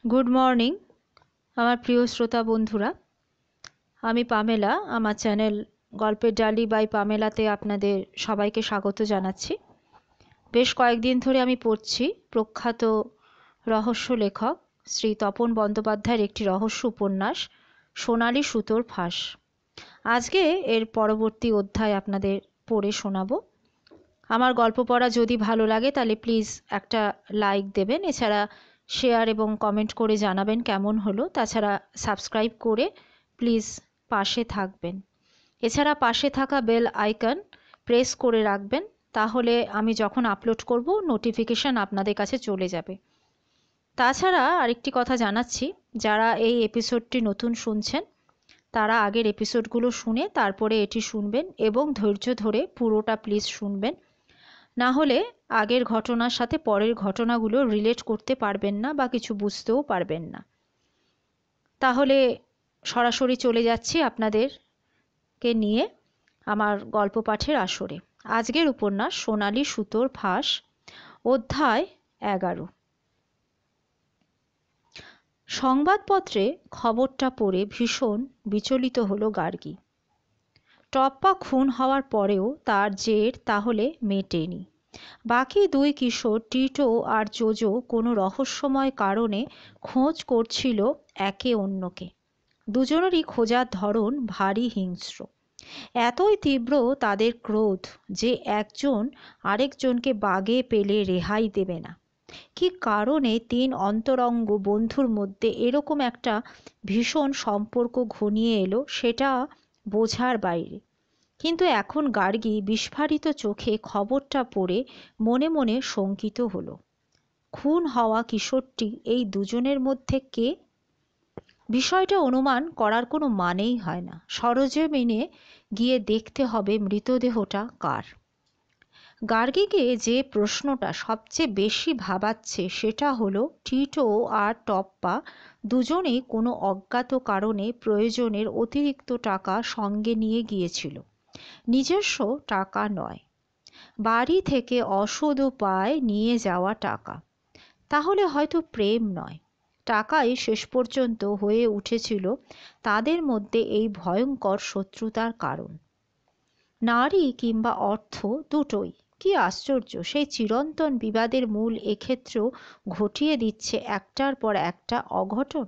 Good morning আমার প্রিয় শ্রোতা বন্ধুরা। আমি পামেলা। আমার চ্যানেল গল্পের ডালি বাই পামেলাতে আপনাদের সবাইকে স্বাগত জানাচ্ছি। বেশ কয়েকদিন ধরে আমি পড়ছি প্রখ্যাত রহস্য লেখক শ্রী তপন বন্দ্যোপাধ্যায়ের একটি রহস্য উপন্যাস সোনালি সুতোর ফাঁস। আজকে এর পরবর্তী অধ্যায় আপনাদের পড়ে শোনাবো। আমার গল্প পড়া যদি ভালো লাগে তাহলে প্লিজ একটা লাইক দেবেন, এছাড়া শেয়ার এবং কমেন্ট করে জানাবেন কেমন হলো। তাছাড়া সাবস্ক্রাইব করে প্লিজ পাশে থাকবেন। এছাড়া পাশে থাকা বেল আইকন প্রেস করে রাখবেন, তাহলে আমি যখন আপলোড করব নোটিফিকেশান আপনাদের কাছে চলে যাবে। তাছাড়া আরেকটি কথা জানাচ্ছি, যারা এই এপিসোডটি নতুন শুনছেন তারা আগের এপিসোডগুলো শুনে তারপরে এটি শুনবেন এবং ধৈর্য ধরে পুরোটা প্লিজ শুনবেন, না হলে আগের ঘটনার সাথে পরের ঘটনাগুলো রিলেট করতে পারবেন না বা কিছু বুঝতেও পারবেন না। তাহলে সরাসরি চলে যাচ্ছি আপনাদেরকে নিয়ে আমার গল্প পাঠের আসরে। আজকের উপন্যাস সোনালি সুতোর ফাঁস, অধ্যায় 11। সংবাদপত্রে খবরটা পড়ে ভীষণ বিচলিত হলো গার্গী। টপ্পা খুন হওয়ার পরেও তার জের তাহলে মেটেনি। বাকি দুই কিশোর টিটো আর জোজো কোনো রহস্যময় কারণে খোঁজ করছিল একে অন্যকে। দুজনেরই খোঁজার ধরন ভারী হিংস্র। এতই তীব্র তাদের ক্রোধ যে একজন আরেকজনকে বাগে পেলে রেহাই দেবে না। কি কারণে তিন অন্তরঙ্গ বন্ধুর মধ্যে এরকম একটা ভীষণ সম্পর্ক ঘনিয়ে এলো সেটা বোঝার বাইরে। কিন্তু এখন গার্গী বিস্ফারিত চোখে খবরটা পড়ে মনে মনে শঙ্কিত হলো। খুন হওয়া কিশোরটি এই দুজনের মধ্যে কে? বিষয়টা অনুমান করার কোনো মানেই হয় না। সরেজমিনে গিয়ে দেখতে হবে মৃতদেহটা কার। গার্গীকে যে প্রশ্নটা সবচেয়ে বেশি ভাবাচ্ছে সেটা হলো, টিটো আর টপ্পা দুজনেই কোনো অজ্ঞাত কারণে প্রয়োজনের অতিরিক্ত টাকা সঙ্গে নিয়ে গিয়েছিল। নিজস্ব টাকা নয়, বাড়ি থেকে অসৎ উপায়ে নিয়ে যাওয়া টাকা। তাহলে হয়তো প্রেম নয়, টাকাই শেষ পর্যন্ত হয়ে উঠেছিল তাদের মধ্যে এই ভয়ঙ্কর শত্রুতার কারণ। নারী কিংবা অর্থ, দুটোই। কি আশ্চর্য, সেই চিরন্তন বিবাদের মূল এক্ষেত্রেও ঘটিয়ে দিচ্ছে একটার পর একটা অঘটন,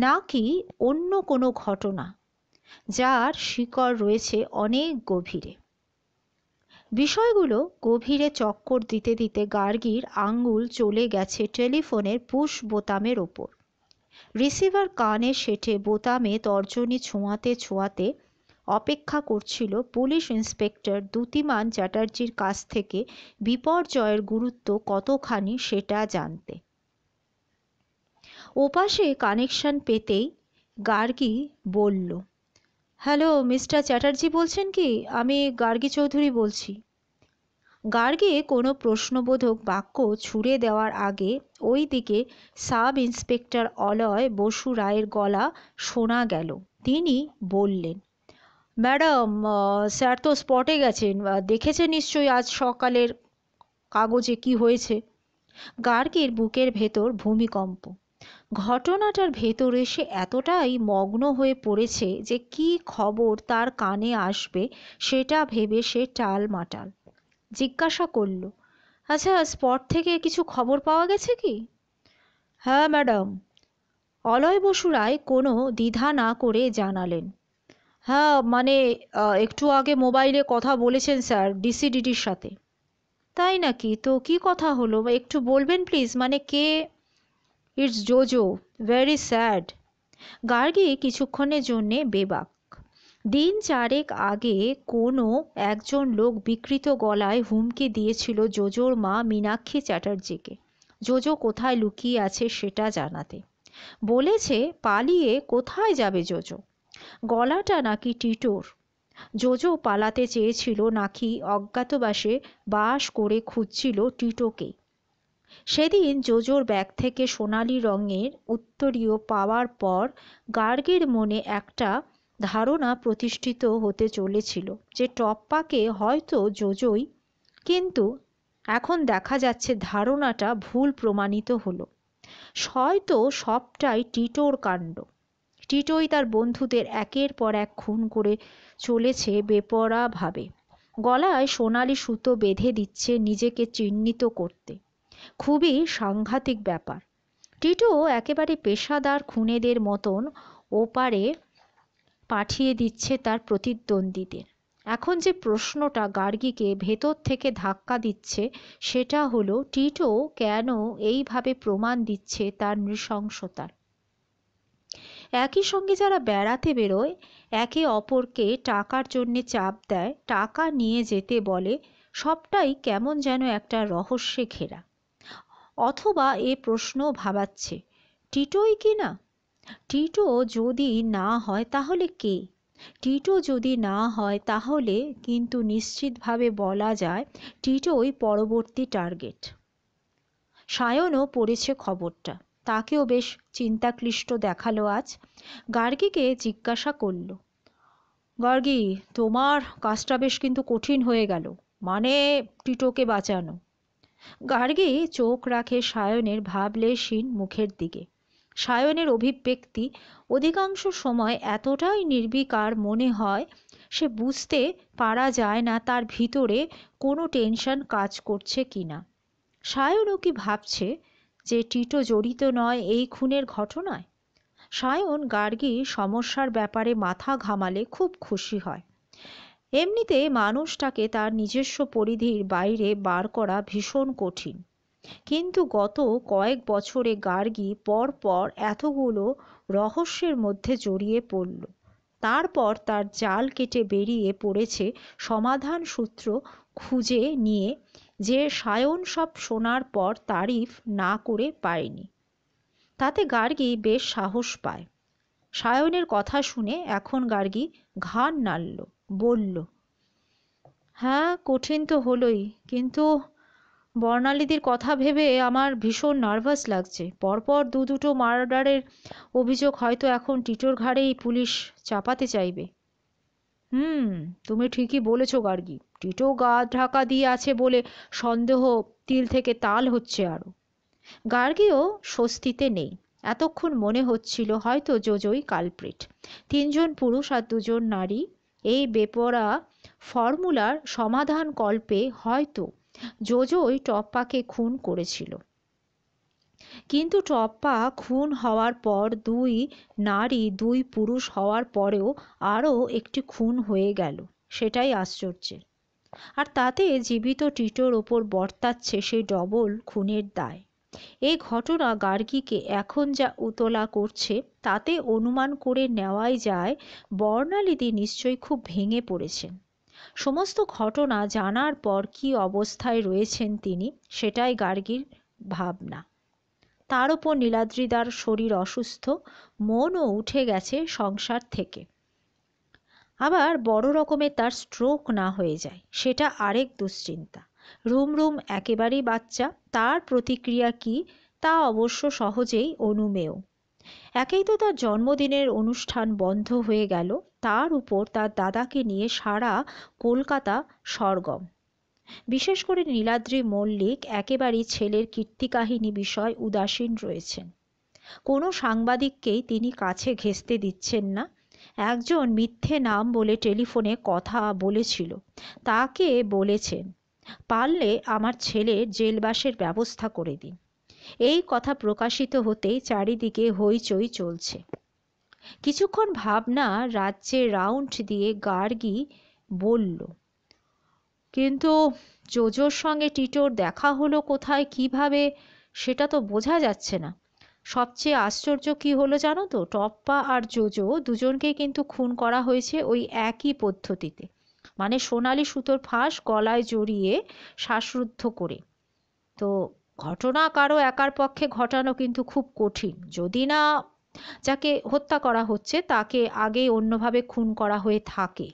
নাকি অন্য কোনো ঘটনা যার শিকড় রয়েছে অনেক গভীরে। বিষয়গুলো গভীরে চক্কর দিতে দিতে গার্গীর আঙ্গুল চলে গেছে টেলিফোনের পুশ বোতামের ওপর। রিসিভার কানে সেটে বোতামে তর্জনী ছোঁয়াতে ছোঁয়াতে অপেক্ষা করছিল পুলিশ ইন্সপেক্টর দ্যুতিমান চ্যাটার্জির কাছ থেকে বিপর্যয়ের গুরুত্ব কতখানি সেটা জানতে। ওপাশে কানেকশন পেতেই গার্গী বলল, হ্যালো মিস্টার চ্যাটার্জি বলছেন কি? আমি গার্গী চৌধুরী বলছি। গার্গী কোনো প্রশ্নবোধক বাক্য ছুড়ে দেওয়ার আগে ওই দিকে সাব ইন্সপেক্টর অলয় বসু রায়ের গলা শোনা গেল। তিনি বললেন, ম্যাডাম, স্যার তো স্পটে গেছেন, দেখেছেন নিশ্চয়ই আজ সকালের কাগজে কি হয়েছে। গার্গীর বুকের ভেতর ভূমিকম্প। ঘটনাটার ভেতরে সে এতটাই মগ্ন হয়ে পড়েছে যে কি খবর তার কানে আসবে সেটা ভেবে সে টালমাটাল। জিজ্ঞাসা করল, আচ্ছা স্পট থেকে কিছু খবর পাওয়া গেছে কি? হ্যাঁ ম্যাডাম, অলয় বসু রায় কোনো দ্বিধা না করে জানালেন। হ্যাঁ মানে একটু আগে মোবাইলে কথা বলেছেন স্যার ডিসিডিডির সাথে। তাই নাকি? তো কি কথা হলো একটু বলবেন প্লিজ, মানে কে? It's Jojo, very sad. Gargi কিছুক্ষণের জন্যে বেবাক। দিন চারেক আগে কোনো একজন লোক বিকৃত গলায় হুমকি দিয়েছিল জোজোর মা মীনাক্ষী চ্যাটার্জিকে জোজো কোথায় লুকিয়ে আছে সেটা জানাতে। বলেছে পালিয়ে কোথায় যাবে জোজো। গলাটা নাকি টিটোর। জোজো পালাতে চেয়েছিল নাকি অজ্ঞাতবাসে বাস করে খুঁজছিল টিটোকে। সেদিন জোজোর ব্যাগ থেকে সোনালি রঙের উত্তরীয় পাওয়ার পর গার্গীর মনে একটা ধারণা প্রতিষ্ঠিত হতে চলেছিল যে টপ্পাকে হয়তো জোজোই, কিন্তু এখন দেখা যাচ্ছে ধারণাটা ভুল প্রমাণিত হলো। হয়তো সবটাই টিটোর কাণ্ড। টিটোই তার বন্ধুদের একের পর এক খুন করে চলেছে বেপরোয়াভাবে। গলায় সোনালি সুতো বেঁধে দিচ্ছে নিজেকে চিহ্নিত করতে। খুবই সাংঘাতিক ব্যাপার। টিটো একেবারে পেশাদার খুনেদের মতন ওপারে পাঠিয়ে দিচ্ছে তার প্রতিদ্বন্দ্বীদের। এখন যে প্রশ্নটা গার্গীকে ভেতর থেকে ধাক্কা দিচ্ছে সেটা হলো, টিটো কেন এইভাবে প্রমাণ দিচ্ছে তার নৃশংসতার? একই সঙ্গে যারা বেড়াতে বেরোয়, একে অপরকে টাকার জন্যে চাপ দেয়, টাকা নিয়ে যেতে বলে, সবটাই কেমন যেন একটা রহস্যে ঘেরা। অথবা এ প্রশ্ন ভাবাচ্ছে, টিটোই কি না? টিটো যদি না হয় তাহলে কে? টিটো যদি না হয় তাহলে কিন্তু নিশ্চিতভাবে বলা যায় টিটোই পরবর্তী টার্গেট। সায়নও পড়েছে খবরটা। তাকেও বেশ চিন্তাক্লিষ্ট দেখালো আজ। গার্গীকে জিজ্ঞাসা করল, গার্গী, তোমার কাজটা বেশ কিন্তু কঠিন হয়ে গেল, মানে টিটোকে বাঁচানো। গার্গী চোখ রাখে সায়নের ভাবলেশহীন মুখের দিকে। সায়নের অভিব্যক্তি অধিকাংশ সময় এতটাই নির্বিকার মনে হয়, সে বুঝতে পারা যায় না তার ভিতরে কোনো টেনশন কাজ করছে কিনা। সায়নও কি ভাবছে যে টিটো জড়িত নয় এই খুনের ঘটনায়? সায়ন গার্গী সমস্যার ব্যাপারে মাথা ঘামালে খুব খুশি হয়। এমনিতে মানুষটাকে তার নিজস্ব পরিধির বাইরে বার করা ভীষণ কঠিন, কিন্তু গত কয়েক বছরে গার্গী পরপর এতগুলো রহস্যের মধ্যে জড়িয়ে পড়ল। তারপর তার জাল কেটে বেরিয়ে পড়েছে সমাধান সূত্র খুঁজে নিয়ে, যে সায়ন সব শোনার পর তারিফ না করে পায়নি। তাতে গার্গী বেশ সাহস পায়। সায়নের কথা শুনে এখন গার্গী ঘাড় নাড়ল, বলল, হ্যাঁ, কঠিন তো হলোই, কিন্তু বর্ণালীদির কথা ভেবে আমার ভীষণ নার্ভাস লাগছে। পরপর দুটো মার্ডারের অভিযোগ হয়তো এখন টিটোর ঘাড়েই পুলিশ চাপাতে চাইবে। তুমি ঠিকই বলেছ গার্গী। টিটো গা ঢাকা দিয়ে আছে বলে সন্দেহ তিল থেকে তাল হচ্ছে আরও। গার্গীও স্বস্তিতে নেই। এতক্ষণ মনে হচ্ছিল হয়তো জোজোই কালপ্রিট। 3 জন পুরুষ আর 2 জন নারী, এই বেপরা ফর্মুলার সমাধান কল্পে হয়তো জোজোই টপ্পাকে খুন করেছিল। কিন্তু টপ্পা খুন হওয়ার পর 2 নারী 2 পুরুষ হওয়ার পরেও আরও একটি খুন হয়ে গেল, সেটাই আশ্চর্যের। আর তাতে জীবিত টিটোর ওপর বর্তাচ্ছে সেই ডবল খুনের দায়। এই ঘটনা গার্গীকে এখন যা উতলা করছে তাতে অনুমান করে নেওয়াই যায় বর্ণালীদি নিশ্চয়ই খুব ভেঙে পড়েছেন। সমস্ত ঘটনা জানার পর কি অবস্থায় রয়েছেন তিনি, সেটাই গার্গীর ভাবনা। তার উপর নীলাদ্রিদার শরীর অসুস্থ, মনও উঠে গেছে সংসার থেকে। আবার বড় রকমের তার স্ট্রোক না হয়ে যায়, সেটা আরেক দুশ্চিন্তা। রুম একেবারেই বাচ্চা, তার প্রতিক্রিয়া কি তা অবশ্য সহজেই অনুমেয়। একেই তো তার জন্মদিনের অনুষ্ঠান বন্ধ হয়ে গেল, তার উপর তার দাদাকে নিয়ে সারা কলকাতা সরগম। বিশেষ করে নীলাদ্রি মল্লিক একেবারেই ছেলের কীর্তিকাহিনী বিষয় উদাসীন রয়েছেন। কোনো সাংবাদিককেই তিনি কাছে ঘেঁষতে দিচ্ছেন না। একজন মিথ্যে নাম বলে টেলিফোনে কথা বলেছিল, তাকে বলেছেন, পারলে আমার ছেলের জেলবাসের ব্যবস্থা করে দিন। এই কথা প্রকাশিত হতেই চারিদিকে হইচই চলছে। কিছুক্ষণ ভাবনা রাজ্যে রাউন্ড দিয়ে গার্গী বলল, কিন্তু জোজোর সঙ্গে টিটোর দেখা হলো কোথায়, কিভাবে, সেটা তো বোঝা যাচ্ছে না। সবচেয়ে আশ্চর্য কি হলো জানো তো, টপ্পা আর জোজো দুজনকেই কিন্তু খুন করা হয়েছে ওই একই পদ্ধতিতে, মানে সোনালি সুতোর ফাঁস গলায় জড়িয়ে শ্বাসরুদ্ধ করে। তো ঘটনা কারো একার পক্ষে ঘটানো কিন্তু খুব কঠিন, যদি না যাকে হত্যা করা হচ্ছে তাকে আগেই অন্যভাবে খুন করা হয়ে থাকে।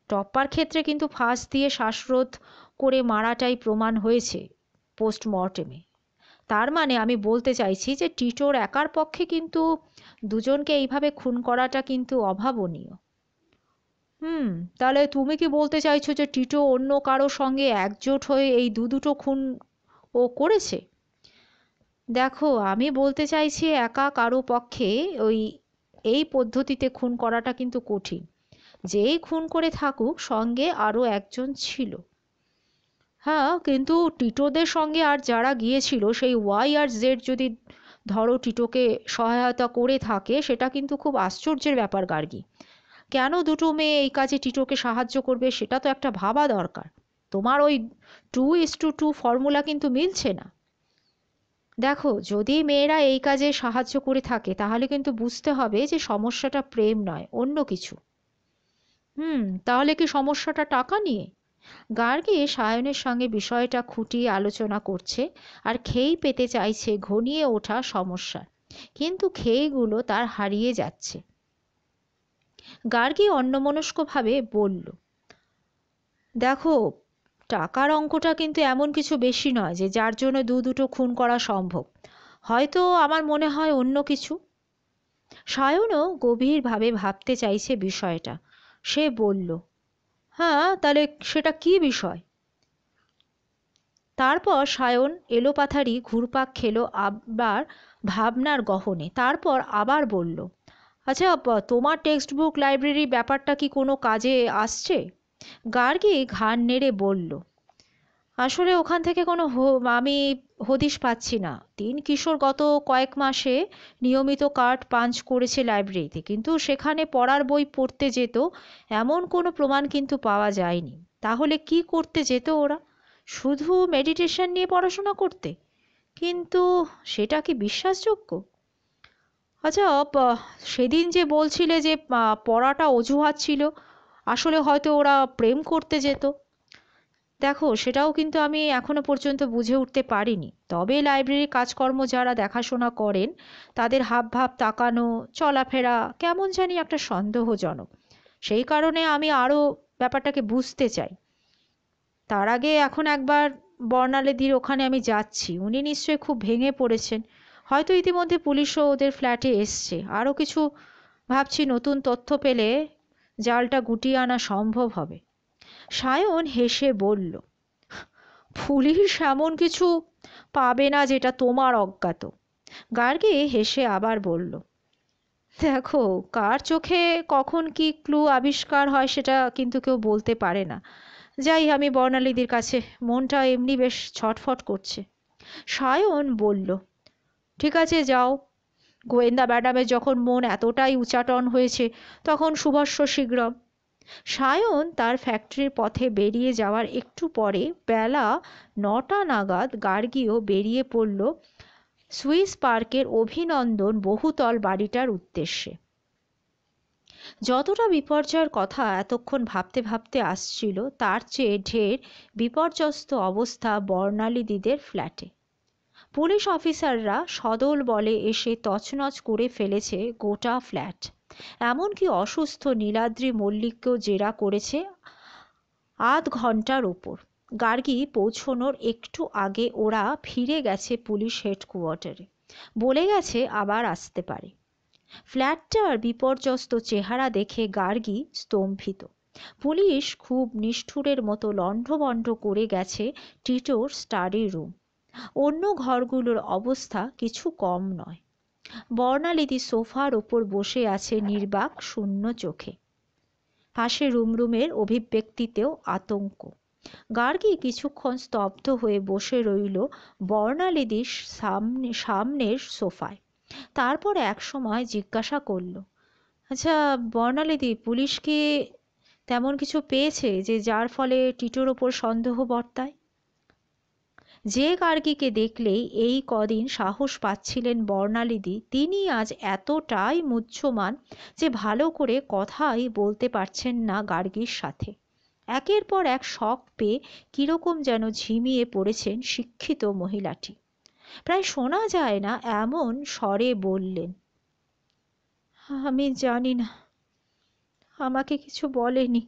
টপ্পার ক্ষেত্রে কিন্তু ফাঁস দিয়ে শ্বাসরোধ করে মারাটাই প্রমাণ হয়েছে পোস্টমর্টেমে। তার মানে আমি বলতে চাইছি যে টিটোর একার পক্ষে কিন্তু দুজনকে এইভাবে খুন করাটা কিন্তু অভাবনীয়। তাহলে তুমি কি বলতে চাইছো যে টিটো অন্য কারো সঙ্গে একজোট হয়ে এই দুটো খুন ও করেছে? দেখো, আমি বলতে চাইছি একা কারো পক্ষে ওই এই পদ্ধতিতে খুন করাটা কিন্তু কঠিন। যেই খুন করে থাকুক সঙ্গে আরও একজন ছিল। হ্যাঁ, কিন্তু টিটোদের সঙ্গে আর যারা গিয়েছিল সেই ওয়াই আর জেড যদি ধরো টিটোকে সহায়তা করে থাকে, সেটা কিন্তু খুব আশ্চর্যের ব্যাপার গার্গী। কেন দুটো মেয়ে এই কাজে টিটোকে সাহায্য করবে সেটা তো একটা ভাবা দরকার। তোমার ওই 2:2 ফর্মুলা কিন্তু মিলছে না। দেখো, যদি মেয়েরা এই কাজে সাহায্য করে থাকে তাহলে কিন্তু বুঝতে হবে যে সমস্যাটা প্রেম নয়, অন্য কিছু। তাহলে কি সমস্যাটা টাকা নিয়ে? গার্গী সায়নের সঙ্গে বিষয়টা খুঁটিয়ে আলোচনা করছে আর খেই পেতে চাইছে ঘনিয়ে ওঠা সমস্যা, কিন্তু খেইগুলো তার হারিয়ে যাচ্ছে। গার্গী অন্যমনস্কভাবে বলল, দেখো, টাকার অঙ্কটা কিন্তু এমন কিছু বেশি নয় যে যার জন্য দুটো খুন করা সম্ভব। হয়তো আমার মনে হয় অন্য কিছু। সায়নও গভীরভাবে ভাবতে চাইছে বিষয়টা। সে বলল, হ্যাঁ, তাহলে সেটা কি বিষয়? তারপর সায়ন এলোপাথারি ঘুরপাক খেলো আবার ভাবনার গহনে। তারপর আবার বলল, আচ্ছা, তোমার টেক্সট বুক লাইব্রেরি ব্যাপারটা কি কোনো কাজে আসছে? গার্গী ঘাড় নেড়ে বলল, আসলে ওখান থেকে কোনো আমি হদিশ পাচ্ছি না। 3 কিশোর গত কয়েক মাসে নিয়মিত কার্ড পাঞ্চ করেছে লাইব্রেরিতে, কিন্তু সেখানে পড়ার বই পড়তে যেত এমন কোনো প্রমাণ কিন্তু পাওয়া যায়নি। তাহলে কি করতে যেত ওরা? শুধু মেডিটেশন নিয়ে পড়াশোনা করতে? কিন্তু সেটা কি বিশ্বাসযোগ্য? আচ্ছা, সেদিন যে বলছিলে যে পড়াটা অজুহাত ছিল, আসলে হয়তো ওরা প্রেম করতে যেত। দেখো, সেটাও কিন্তু আমি এখনো পর্যন্ত বুঝে উঠতে পারিনি। তবে লাইব্রেরির কাজকর্ম যারা দেখাশোনা করেন তাদের হাবভাব, তাকানো, চলাফেরা কেমন জানি একটা সন্দেহজনক। সেই কারণে আমি আরও ব্যাপারটাকে বুঝতে চাই। তার আগে এখন একবার বর্ণালীদির ওখানে আমি যাচ্ছি। উনি নিশ্চয়ই খুব ভেঙে পড়েছেন। হয়তো ইতিমধ্যে পুলিশও ওদের ফ্ল্যাটে এসছে। আরও কিছু ভাবছি, নতুন তথ্য পেলে জালটা গুটিয়ে আনা সম্ভব হবে। সায়ন হেসে বলল, পুলিশ এমন কিছু পাবে না যেটা তোমার অজ্ঞাত। গার্গী হেসে আবার বলল, দেখো, কার চোখে কখন কি ক্লু আবিষ্কার হয় সেটা কিন্তু কেউ বলতে পারে না। যাই, আমি বর্ণালীদির কাছে, মনটা এমনি বেশ ছটফট করছে। সায়ন বলল, ঠিক আছে, যাও। গোয়েন্দা ম্যাডামের যখন মন এতটাই উচাটন হয়েছে তখন শুভস্য শীঘ্রম। সায়ন তার ফ্যাক্টরির পথে বেরিয়ে যাওয়ার একটু পরে বেলা 9টা নাগাদ গার্গীও বেরিয়ে পড়ল সুইস পার্কের অভিনন্দন বহুতল বাড়িটার উদ্দেশ্যে। যতটা বিপর্যয়ের কথা এতক্ষণ ভাবতে ভাবতে আসছিল তার চেয়ে ঢের বিপর্যস্ত অবস্থা বর্ণালীদিদের ফ্ল্যাটে। পুলিশ অফিসাররা সদল বলে এসে তছনছ করে ফেলেছে গোটা ফ্ল্যাট। এমনকি অসুস্থ নীলাদ্রি মল্লিককেও জেরা করেছে আধ ঘন্টার ওপর। গার্গী পৌঁছনোর একটু আগে ওরা ফিরে গেছে পুলিশ হেডকোয়ার্টারে। বলে গেছে আবার আসতে পারে। ফ্ল্যাটটার বিপর্যস্ত চেহারা দেখে গার্গী স্তম্ভিত। পুলিশ খুব নিষ্ঠুরের মতো লণ্ডভণ্ড করে গেছে টিটোর স্টাডি রুম। অন্য ঘরগুলোর অবস্থা কিছু কম নয়। বর্ণালীদি সোফার ওপর বসে আছে নির্বাক শূন্য চোখে। পাশে রুমের অভিব্যক্তিতেও আতঙ্ক। গার্গী কিছুক্ষণ স্তব্ধ হয়ে বসে রইল বর্ণালীদির সামনের সোফায়। তারপর একসময় জিজ্ঞাসা করল, আচ্ছা বর্ণালীদি, পুলিশ কি তেমন কিছু পেয়েছে যে যার ফলে টিটোর ওপর সন্দেহ বর্তায়? যে গার্গীকে দেখলেই এই কদিন সাহস পাচ্ছিলেন বর্ণালীদি, তিনি আজ এতটাই মুহ্যমান যে ভালো করে কথাই বলতে পারছেন না গার্গীর সাথে। একের পর এক শক পেয়ে কিরকম যেন ঝিমিয়ে পড়েছেন শিক্ষিত মহিলাটি। প্রায় শোনা যায় না এমন স্বরে বললেন, আমি জানি না, আমাকে কিছু বলেনি।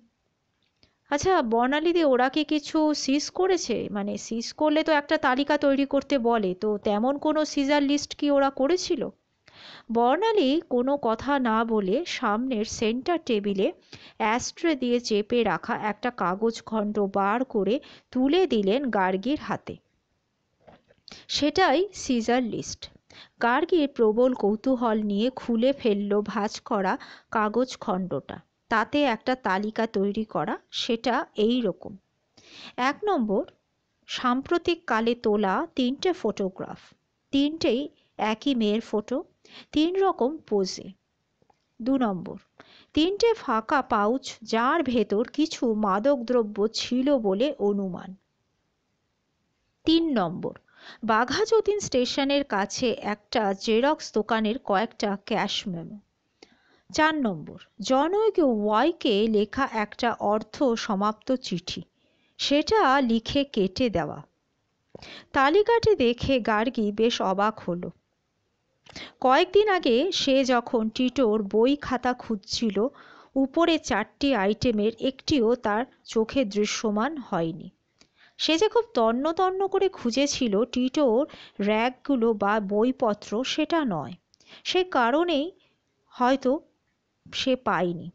আচ্ছা বর্ণালীদি, ওরা কি কিছু সিজ করেছে? মানে সিজ করলে তো একটা তালিকা তৈরি করতে বলে, তো তেমন কোনো সিজার লিস্ট কি ওরা করেছিল? বর্ণালী কোনো কথা না বলে সামনের সেন্টার টেবিলে অ্যাস্ট্রে দিয়ে চেপে রাখা একটা কাগজ খণ্ড বার করে তুলে দিলেন গার্গীর হাতে। সেটাই সিজার লিস্ট। গার্গীর প্রবল কৌতূহল নিয়ে খুলে ফেলল ভাঁজ করা কাগজ খণ্ডটা। তাতে একটা তালিকা তৈরি করা। সেটা এই রকম: 1 নম্বর, সাম্প্রতিক কালে তোলা 3টে ফটোগ্রাফ, 3টেই একই মেয়ের ফটো, 3 রকম পোজে। 2 নম্বর, 3টে ফাঁকা পাউচ যার ভেতর কিছু মাদকদ্রব্য ছিল বলে অনুমান। 3 নম্বর, বাঘাযতীন স্টেশনের কাছে একটা জেরক্স দোকানের কয়েকটা ক্যাশ মেমো। 4 নম্বর, জনৈক ওয়াইকে লেখা একটা অর্ধ সমাপ্ত চিঠি, সেটা লিখে কেটে দেওয়া। তালিকাটি দেখে গার্গী বেশ অবাক হলো। কয়েকদিন আগে সে যখন টিটোর বই খাতা খুঁজছিল, উপরে 4টি আইটেমের একটিও তার চোখে দৃশ্যমান হয়নি। সে যে খুব তন্ন তন্ন করে খুঁজেছিল টিটোর র্যাকগুলো বা বইপত্র, সেটা নয়। সে কারণেই হয়তো সে পায়নি।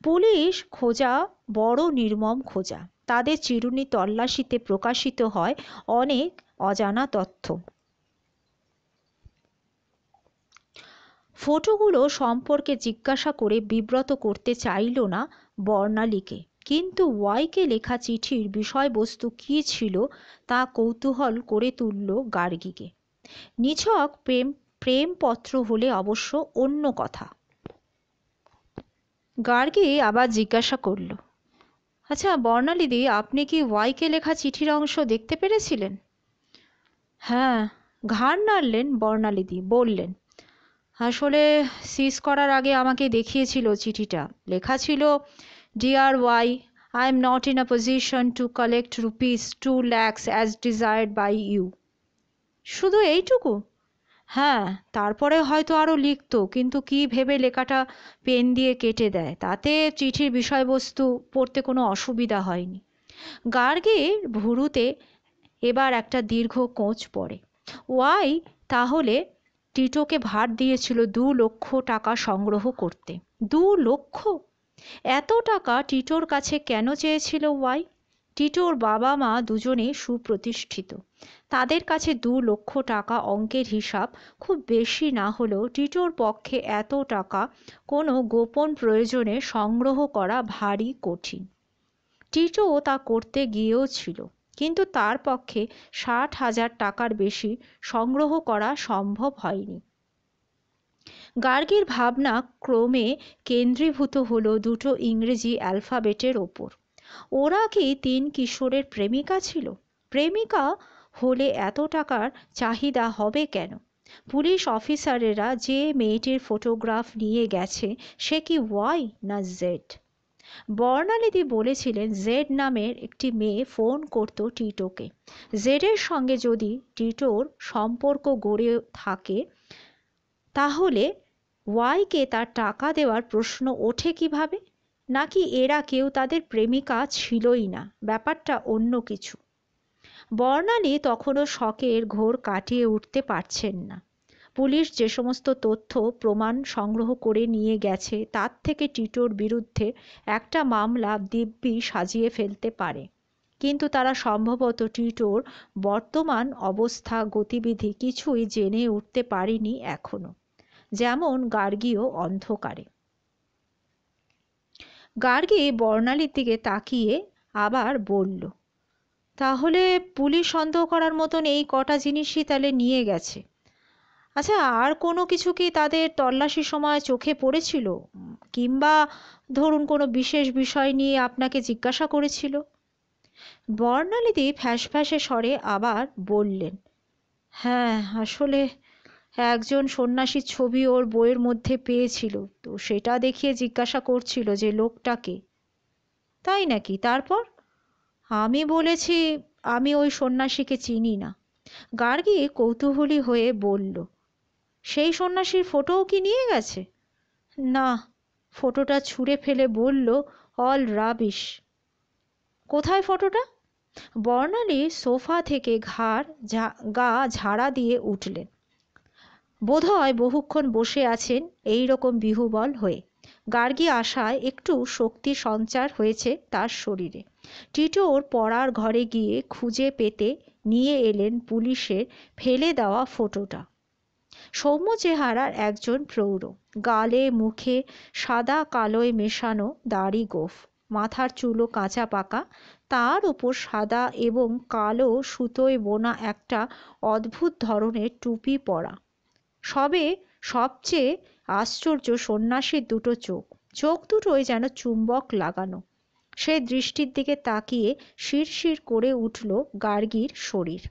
পুলিশ খোঁজা বড় নির্মম খোঁজা। তাদের চিরুনি তল্লাশিতে প্রকাশিত হয় অনেক অজানা তথ্য। ফটোগুলো সম্পর্কে জিজ্ঞাসা করে বিব্রত করতে চাইল না বর্ণালীকে, কিন্তু ওয়াইকে লেখা চিঠির বিষয়বস্তু কী ছিল তা কৌতূহল করে তুলল গার্গীকে। নিছক প্রেমপত্র হলে অবশ্য অন্য কথা। গার্গী আবার জিজ্ঞাসা করল, আচ্ছা বর্ণালীদি, আপনি কি ওয়াইকে লেখা চিঠির অংশ দেখতে পেরেছিলেন? হ্যাঁ, ঘাড় নাড়লেন বর্ণালীদি, বললেন, আসলে সিজ করার আগে আমাকে দেখিয়েছিল চিঠিটা। লেখা ছিল, dear Y, I am not in a position to collect ₹2 lakhs as desired by you. শুধু এইটুকু? হ্যাঁ, তারপরে হয়তো আরও লিখতো, কিন্তু কি ভেবে লেখাটা পেন দিয়ে কেটে দেয়, তাতে চিঠির বিষয়বস্তু পড়তে কোনো অসুবিধা হয়নি। গার্গীর ভুরুতে এবার একটা দীর্ঘ কোঁচ পড়ে। ওয়াই তাহলে টিটোকে ভার দিয়েছিল 2 লক্ষ টাকা সংগ্রহ করতে। 2 লক্ষ! এত টাকা টিটোর কাছে কেন চেয়েছিল ওয়াই? টিটোর বাবা মা দুজনে সুপ্রতিষ্ঠিত। তাদের কাছে 2 লক্ষ টাকা অঙ্কের হিসাব খুব বেশি না হলেও টিটোর পক্ষে এত টাকা কোনো গোপন প্রয়োজনে সংগ্রহ করা ভারী কঠিন। টিটো তা করতে গিয়েও ছিল, কিন্তু তার পক্ষে 60,000 টাকার বেশি সংগ্রহ করা সম্ভব হয়নি। গার্গীর ভাবনা ক্রমে কেন্দ্রীভূত হলো 2টো ইংরেজি অ্যালফাবেটের ওপর। ওরা কি 3 কিশোরের প্রেমিকা ছিল? প্রেমিকা হলে এত টাকার চাহিদা হবে কেন? পুলিশ অফিসারেরা যে মেয়েটির ফটোগ্রাফ নিয়ে গেছে, সে কি ওয়াই না জেড? বর্ণালীদি বলেছিলেন জেড নামের একটি মেয়ে ফোন করত টিটোকে। জেডের সঙ্গে যদি টিটোর সম্পর্ক গড়ে থাকে, তাহলে ওয়াইকে তার টাকা দেওয়ার প্রশ্ন ওঠে কিভাবে? নাকি এরা কেউ তাদের প্রেমিকা ছিলই না, ব্যাপারটা অন্য কিছু? বর্ণালী তখনও শকের ঘোর কাটিয়ে উঠতে পারছেন না। পুলিশ যে সমস্ত তথ্য প্রমাণ সংগ্রহ করে নিয়ে গেছে, তার থেকে টিটোর বিরুদ্ধে একটা মামলা দিব্যি সাজিয়ে ফেলতে পারে, কিন্তু তারা সম্ভবত টিটোর বর্তমান অবস্থা গতিবিধি কিছুই জেনে উঠতে পারেনি এখনো, যেমন গার্গীও অন্ধকারে। গার্গী বর্ণালীর দিকে তাকিয়ে আবার বলল, তাহলে পুলিশ সন্দেহ করার মতন এই কটা জিনিসই তাহলে নিয়ে গেছে। আচ্ছা, আর কোনো কিছু কি তাদের তল্লাশির সময় চোখে পড়েছিল, কিংবা ধরুন কোনো বিশেষ বিষয় নিয়ে আপনাকে জিজ্ঞাসা করেছিল? বর্ণালীদি ফ্যাঁসফ্যাঁসে স্বরে আবার বললেন, হ্যাঁ, আসলে একজন সন্ন্যাসীর ছবি ওর বইয়ের মধ্যে পেয়েছিল, তো সেটা দেখিয়ে জিজ্ঞাসা করছিল যে লোকটাকে। তাই নাকি? তারপর? আমি বলেছি আমি ওই সন্ন্যাসীকে চিনি না। গার্গী কৌতূহলী হয়ে বলল, সেই সন্ন্যাসীর ফটোও কি নিয়ে গেছে? না, ফটোটা ছুঁড়ে ফেলে বলল, অল রাবিশ। কোথায় ফটোটা? বর্ণালী সোফা থেকে গা ঝাড়া দিয়ে উঠলেন। বোধহয় বহুক্ষণ বসে আছেন এই রকম বিহুবল হয়ে। গার্গী আসায় একটু শক্তি সঞ্চার হয়েছে তার শরীরে। টিটোর পড়ার ঘরে গিয়ে খুঁজে পেতে নিয়ে এলেন পুলিশের ফেলে দেওয়া ফটোটা। সৌম্য চেহারার একজন প্রৌঢ়, গালে মুখে সাদা কালোয় মেশানো দাড়ি গোঁফ, মাথার চুলও কাঁচা পাকা, তার ওপর সাদা এবং কালো সুতোয় বোনা একটা অদ্ভুত ধরনের টুপি পরা। সবচেয়ে আশ্চর্য সন্ন্যাসীর দুটো চোখ, চোখ দুটোই যেন চুম্বক লাগানো। সে দৃষ্টির দিকে তাকিয়ে শিরশির করে উঠল গার্গীর শরীর।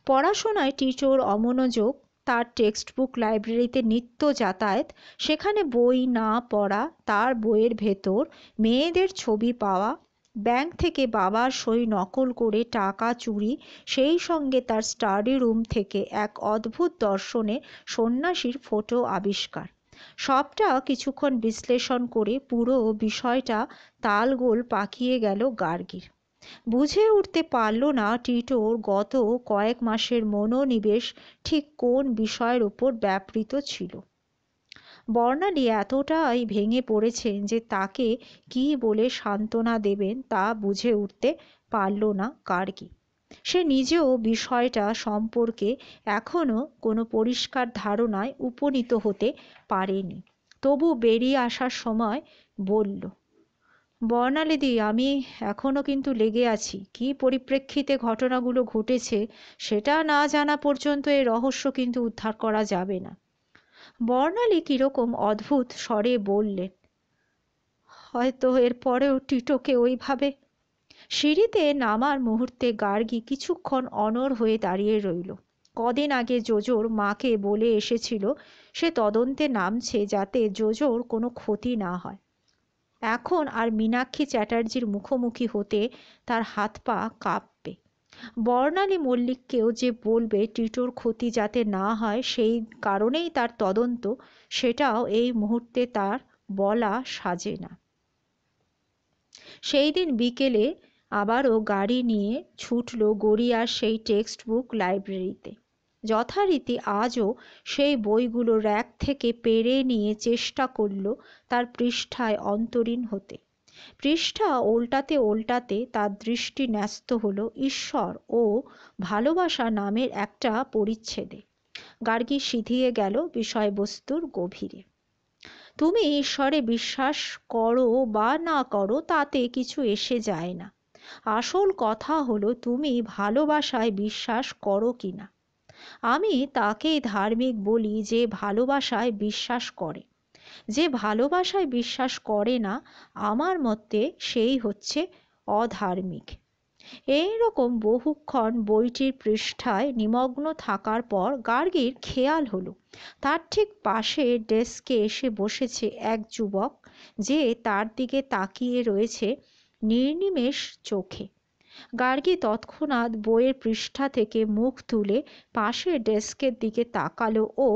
পড়াশোনায় টিটোর অমনোযোগ, তার টেক্সট বুক লাইব্রেরিতে নিত্য যাতায়াত, সেখানে বই না পড়া, তার বইয়ের ভেতর মেয়েদের ছবি পাওয়া, ব্যাংক থেকে বাবার সই নকল করে টাকা চুরি, সেই সঙ্গে তার স্টাডি রুম থেকে এক অদ্ভুত দর্শনে সন্ন্যাসীর ফটো আবিষ্কার, সবটা কিছুক্ষণ বিশ্লেষণ করে পুরো বিষয়টা তালগোল পাকিয়ে গেল গার্গীর। বুঝে উঠতে পারল না টিটোর গত কয়েক মাসের মনোনিবেশ ঠিক কোন বিষয়ের উপর ব্যাপৃত ছিল। বর্ণালী এতটাই ভেঙে পড়েছেন যে তাকে কি বলে সান্ত্বনা দেবেন তা বুঝে উঠতে পারল না গার্গী। সে নিজেও বিষয়টা সম্পর্কে এখনো কোনো পরিষ্কার ধারণায় উপনীত হতে পারেনি। তবু বেরিয়ে আসার সময় বলল, বর্ণালীদি, আমি এখনো কিন্তু লেগে আছি। কি পরিপ্রেক্ষিতে ঘটনাগুলো ঘটেছে সেটা না জানা পর্যন্ত এই রহস্য কিন্তু উদ্ধার করা যাবে না। বর্ণালী কিরকম অদ্ভুত স্বরে বললেন, হয়তো এরপরেও টিটোকে ওইভাবে। সিঁড়িতে নামার মুহূর্তে গার্গী কিছুক্ষণ অনড় হয়ে দাঁড়িয়ে রইল। কদিন আগে জোজোর মাকে বলে এসেছিল সে তদন্তে নামছে যাতে জোজোর কোনো ক্ষতি না হয়। এখন আর মীনাক্ষী চ্যাটার্জির মুখোমুখি হতে তার হাত পা কাঁপবে। বর্ণালী মল্লিককেও যে বলবে টিটোর ক্ষতি যাতে না হয় সেই কারণেই তার তদন্ত, সেটাও এই মুহূর্তে তার বলা সাজে না। সেই দিন বিকেলে আবারও গাড়ি নিয়ে ছুটল গড়িয়ার সেই টেক্সট বুক লাইব্রেরিতে। যথারীতি আজও সেই বইগুলো র্যাক থেকে পেরে নিয়ে চেষ্টা করল তার পৃষ্ঠায় অন্তরীণ হতে। পৃষ্ঠা ওল্টাতে ওল্টাতে তার দৃষ্টি ন্যস্ত হলো ঈশ্বর ও ভালোবাসা নামের একটা পরিচ্ছেদে। গার্গী সিধিয়ে গেল বিষয়বস্তুর গভীরে। তুমি ঈশ্বরে বিশ্বাস করো বা না করো তাতে কিছু এসে যায় না। আসল কথা হলো তুমি ভালোবাসায় বিশ্বাস করো কিনা। আমি তাকেই ধার্মিক বলি যে ভালোবাসায় বিশ্বাস করে। যে ভালোবাসায় বিশ্বাস করে না, আমার মতে সেই হচ্ছে অধার্মিক। এইরকম বহুক্ষণ বইটির পৃষ্ঠায় নিমগ্ন থাকার পর গার্গীর খেয়াল হলো তার ঠিক পাশে ডেস্কে এসে বসেছে এক যুবক, যে তার দিকে তাকিয়ে রয়েছে নির্নিমেষ চোখে। গার্গী তৎক্ষণাৎ বইয়ের পৃষ্ঠা থেকে মুখ তুলে পাশের ডেস্কের দিকে তাকালো ও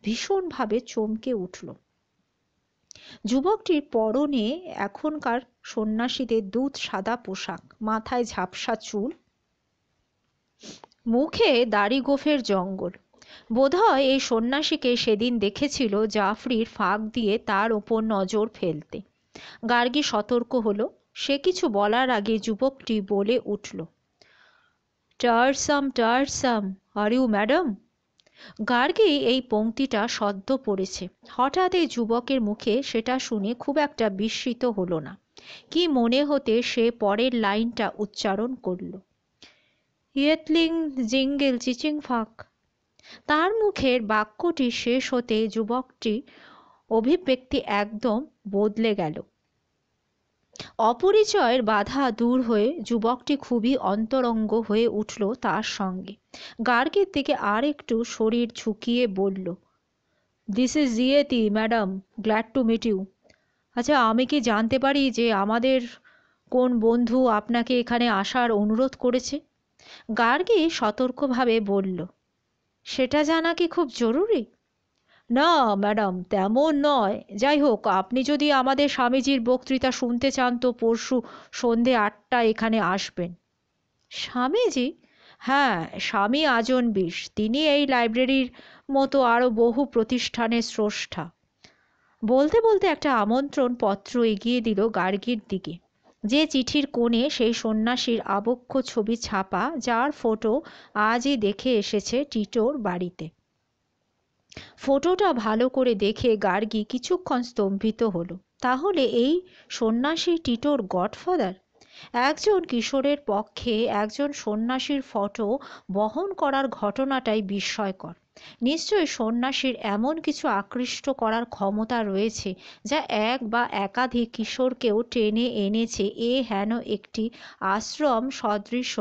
ভীষণভাবে চমকে উঠল। যুবকটির পরনে এখনকার সন্ন্যাসীদের দুধ সাদা পোশাক, মাথায় ঝাপসা চুল, মুখে দাড়ি গোঁফের জঙ্গল। বোধহয় এই সন্ন্যাসীকে সেদিন দেখেছিল জাফরির ফাঁক দিয়ে তার ওপর নজর ফেলতে। গার্গী সতর্ক হলো। সে কিছু বলার আগে যুবকটি বলে উঠল, টার্সাম টার্সাম, আর ইউ ম্যাডাম? গার্গী এই পংক্তিটা সদ্য পড়েছে। হঠাৎ এই যুবকের মুখে সেটা শুনে খুব একটা বিস্মিত হলো না। কি মনে হতে সে পরের লাইনটা উচ্চারণ করল, ইয়েতলিং জিঙ্গেল চিচিং ফাঁক। তার মুখের বাক্যটি শেষ হতে যুবকটি অভিব্যক্তি একদম বদলে গেল। অপরিচয়ের বাধা দূর হয়ে যুবকটি খুবই অন্তরঙ্গ হয়ে উঠল তার সঙ্গে। গার্গীর দিকে আর একটু শরীর ঝুঁকিয়ে বলল, দিস ইজ জিয়েতি madam, glad to meet you. আচ্ছা, আমি কি জানতে পারি যে আমাদের কোন বন্ধু আপনাকে এখানে আসার অনুরোধ করেছে? গার্গী সতর্কভাবে বলল, সেটা জানা কি খুব জরুরি? না ম্যাডাম, তেমন নয়। যাই হোক, আপনি যদি আমাদের স্বামীজির বক্তৃতা শুনতে চান তো পরশু সন্ধে 8টায় এখানে আসবেন। স্বামীজি? হ্যাঁ, স্বামী আজনবিশ। তিনি এই লাইব্রেরির মতো আরও বহু প্রতিষ্ঠানের স্রষ্টা। বলতে বলতে একটা আমন্ত্রণ পত্র এগিয়ে দিল গার্গীর দিকে, যে চিঠির কোণে সেই সন্ন্যাসীর আবক্ষ ছবি ছাপা, যার ফটো আজই দেখে এসেছে টিটোর বাড়িতে। ফটোটা ভালো করে দেখে গার্গী কিছুক্ষণ স্তম্ভিত হলো। তাহলে এই সন্ন্যাসী টিটোর গডফাদার? একজন কিশোরের পক্ষে একজন সন্ন্যাসীর ফটো বহন করার ঘটনাটাই বিস্ময়কর। নিশ্চয়ই সন্ন্যাসীর এমন কিছু আকৃষ্ট করার ক্ষমতা রয়েছে, যা এক বা একাধিক কিশোরকেও টেনে এনেছে এ হেন একটি আশ্রম সদৃশ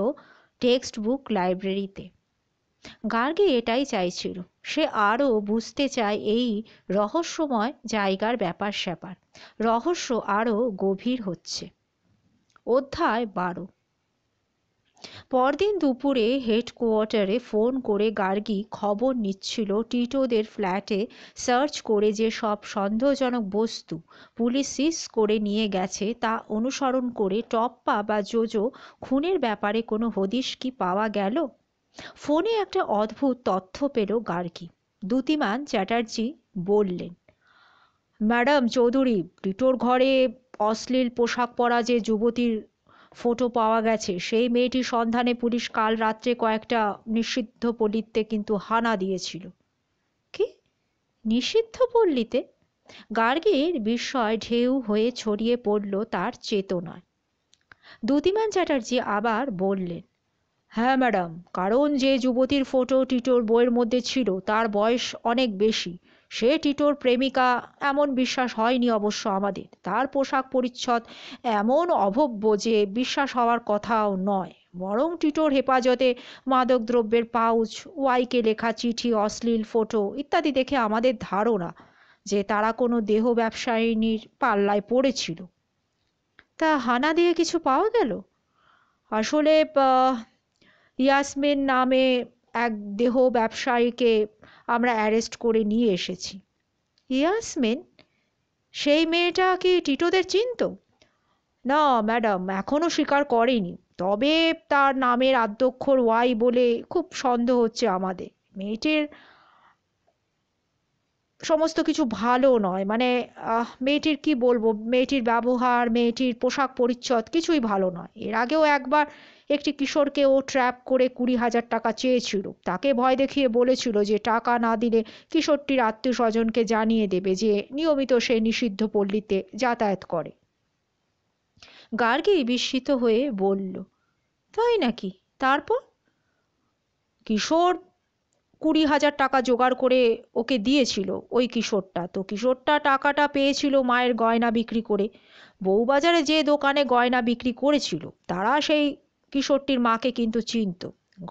টেক্সট বুক লাইব্রেরিতে। গার্গী এটাই চাইছিল। সে আরও বুঝতে চায় এই রহস্যময় জায়গার ব্যাপার স্যাপার। রহস্য আরও গভীর হচ্ছে। অধ্যায় 12। পরদিন দুপুরে হেডকোয়ার্টারে ফোন করে গার্গী খবর নিচ্ছিল টিটোদের ফ্ল্যাটে সার্চ করে যে সব সন্দেহজনক বস্তু পুলিশ সিজ করে নিয়ে গেছে তা অনুসরণ করে টপ্পা বা জোজো খুনের ব্যাপারে কোনো হদিশ কি পাওয়া গেল। ফোনে একটা অদ্ভুত তথ্য পেল গার্গী। দ্যুতিমান চ্যাটার্জি বললেন, ম্যাডাম চৌধুরী, টিটোর ঘরে অশ্লীল পোশাক পরা যে যুবতীর ফটো পাওয়া গেছে, সেই মেয়েটির সন্ধানে পুলিশ কাল রাত্রে কয়েকটা নিষিদ্ধ পল্লীতে কিন্তু হানা দিয়েছিল। কি? নিষিদ্ধ পল্লীতে? গার্গীর বিস্ময় ঢেউ হয়ে ছড়িয়ে পড়ল তার চেতনায়। দ্যুতিমান চ্যাটার্জি আবার বললেন, হ্যাঁ ম্যাডাম, কারণ যে যুবতীর ফটো টিটোর বইয়ের মধ্যে ছিল তার বয়স অনেক বেশি। সে টিটোর প্রেমিকা এমন বিশ্বাস হয়নি অবশ্য আমাদের। তার পোশাক পরিচ্ছদ এমন অভব্য যে বিশ্বাস হওয়ার কথাও নয়। বরং টিটোর হেফাজতে মাদকদ্রব্যের পাউচ, ওয়াইকে লেখা চিঠি, অশ্লীল ফটো ইত্যাদি দেখে আমাদের ধারণা যে তারা কোনো দেহ ব্যবসায়িনীর পাল্লায় পড়েছিল। তা হানা দিয়ে কিছু পাওয়া গেল? আসলে ইয়াসমিন নামে এক দেহ ব্যবসায়ীকে আমরা অ্যারেস্ট করে নিয়ে এসেছি। ইয়াসমিন? সেই মেয়েটা কি টিটোদের চিনতো? না ম্যাডাম, এখনও স্বীকার করেনি। তবে তার নামের আদ্যক্ষর ওয়াই বলে খুব সন্দেহ হচ্ছে আমাদের। মেয়েটির সমস্ত কিছু ভালো নয়। মানে মেয়েটির কি বলবো, মেয়েটির ব্যবহার, মেয়েটির পোশাক পরিচ্ছদ কিছুই ভালো নয়। এর আগেও একবার একটি কিশোরকে ও ট্র্যাপ করে 20,000 টাকা চেয়েছিল। তাকে ভয় দেখিয়ে বলেছিল যে টাকা না দিলে কিশোরটির আত্মীয় স্বজনকে জানিয়ে দেবে যে নিয়মিত সে নিষিদ্ধ পল্লীতে যাতায়াত করে। গার্গী বিস্মিত হয়ে বলল, তাই নাকি? তারপর? কিশোর 20,000 টাকা জোগাড় করে ওকে দিয়েছিল। ওই কিশোরটা তো কিশোরটা টাকাটা পেয়েছিল মায়ের গয়না বিক্রি করে। বউবাজারে যে দোকানে গয়না বিক্রি করেছিল তারা সেই কিশোরটির মাকে কিন্তু চিনত।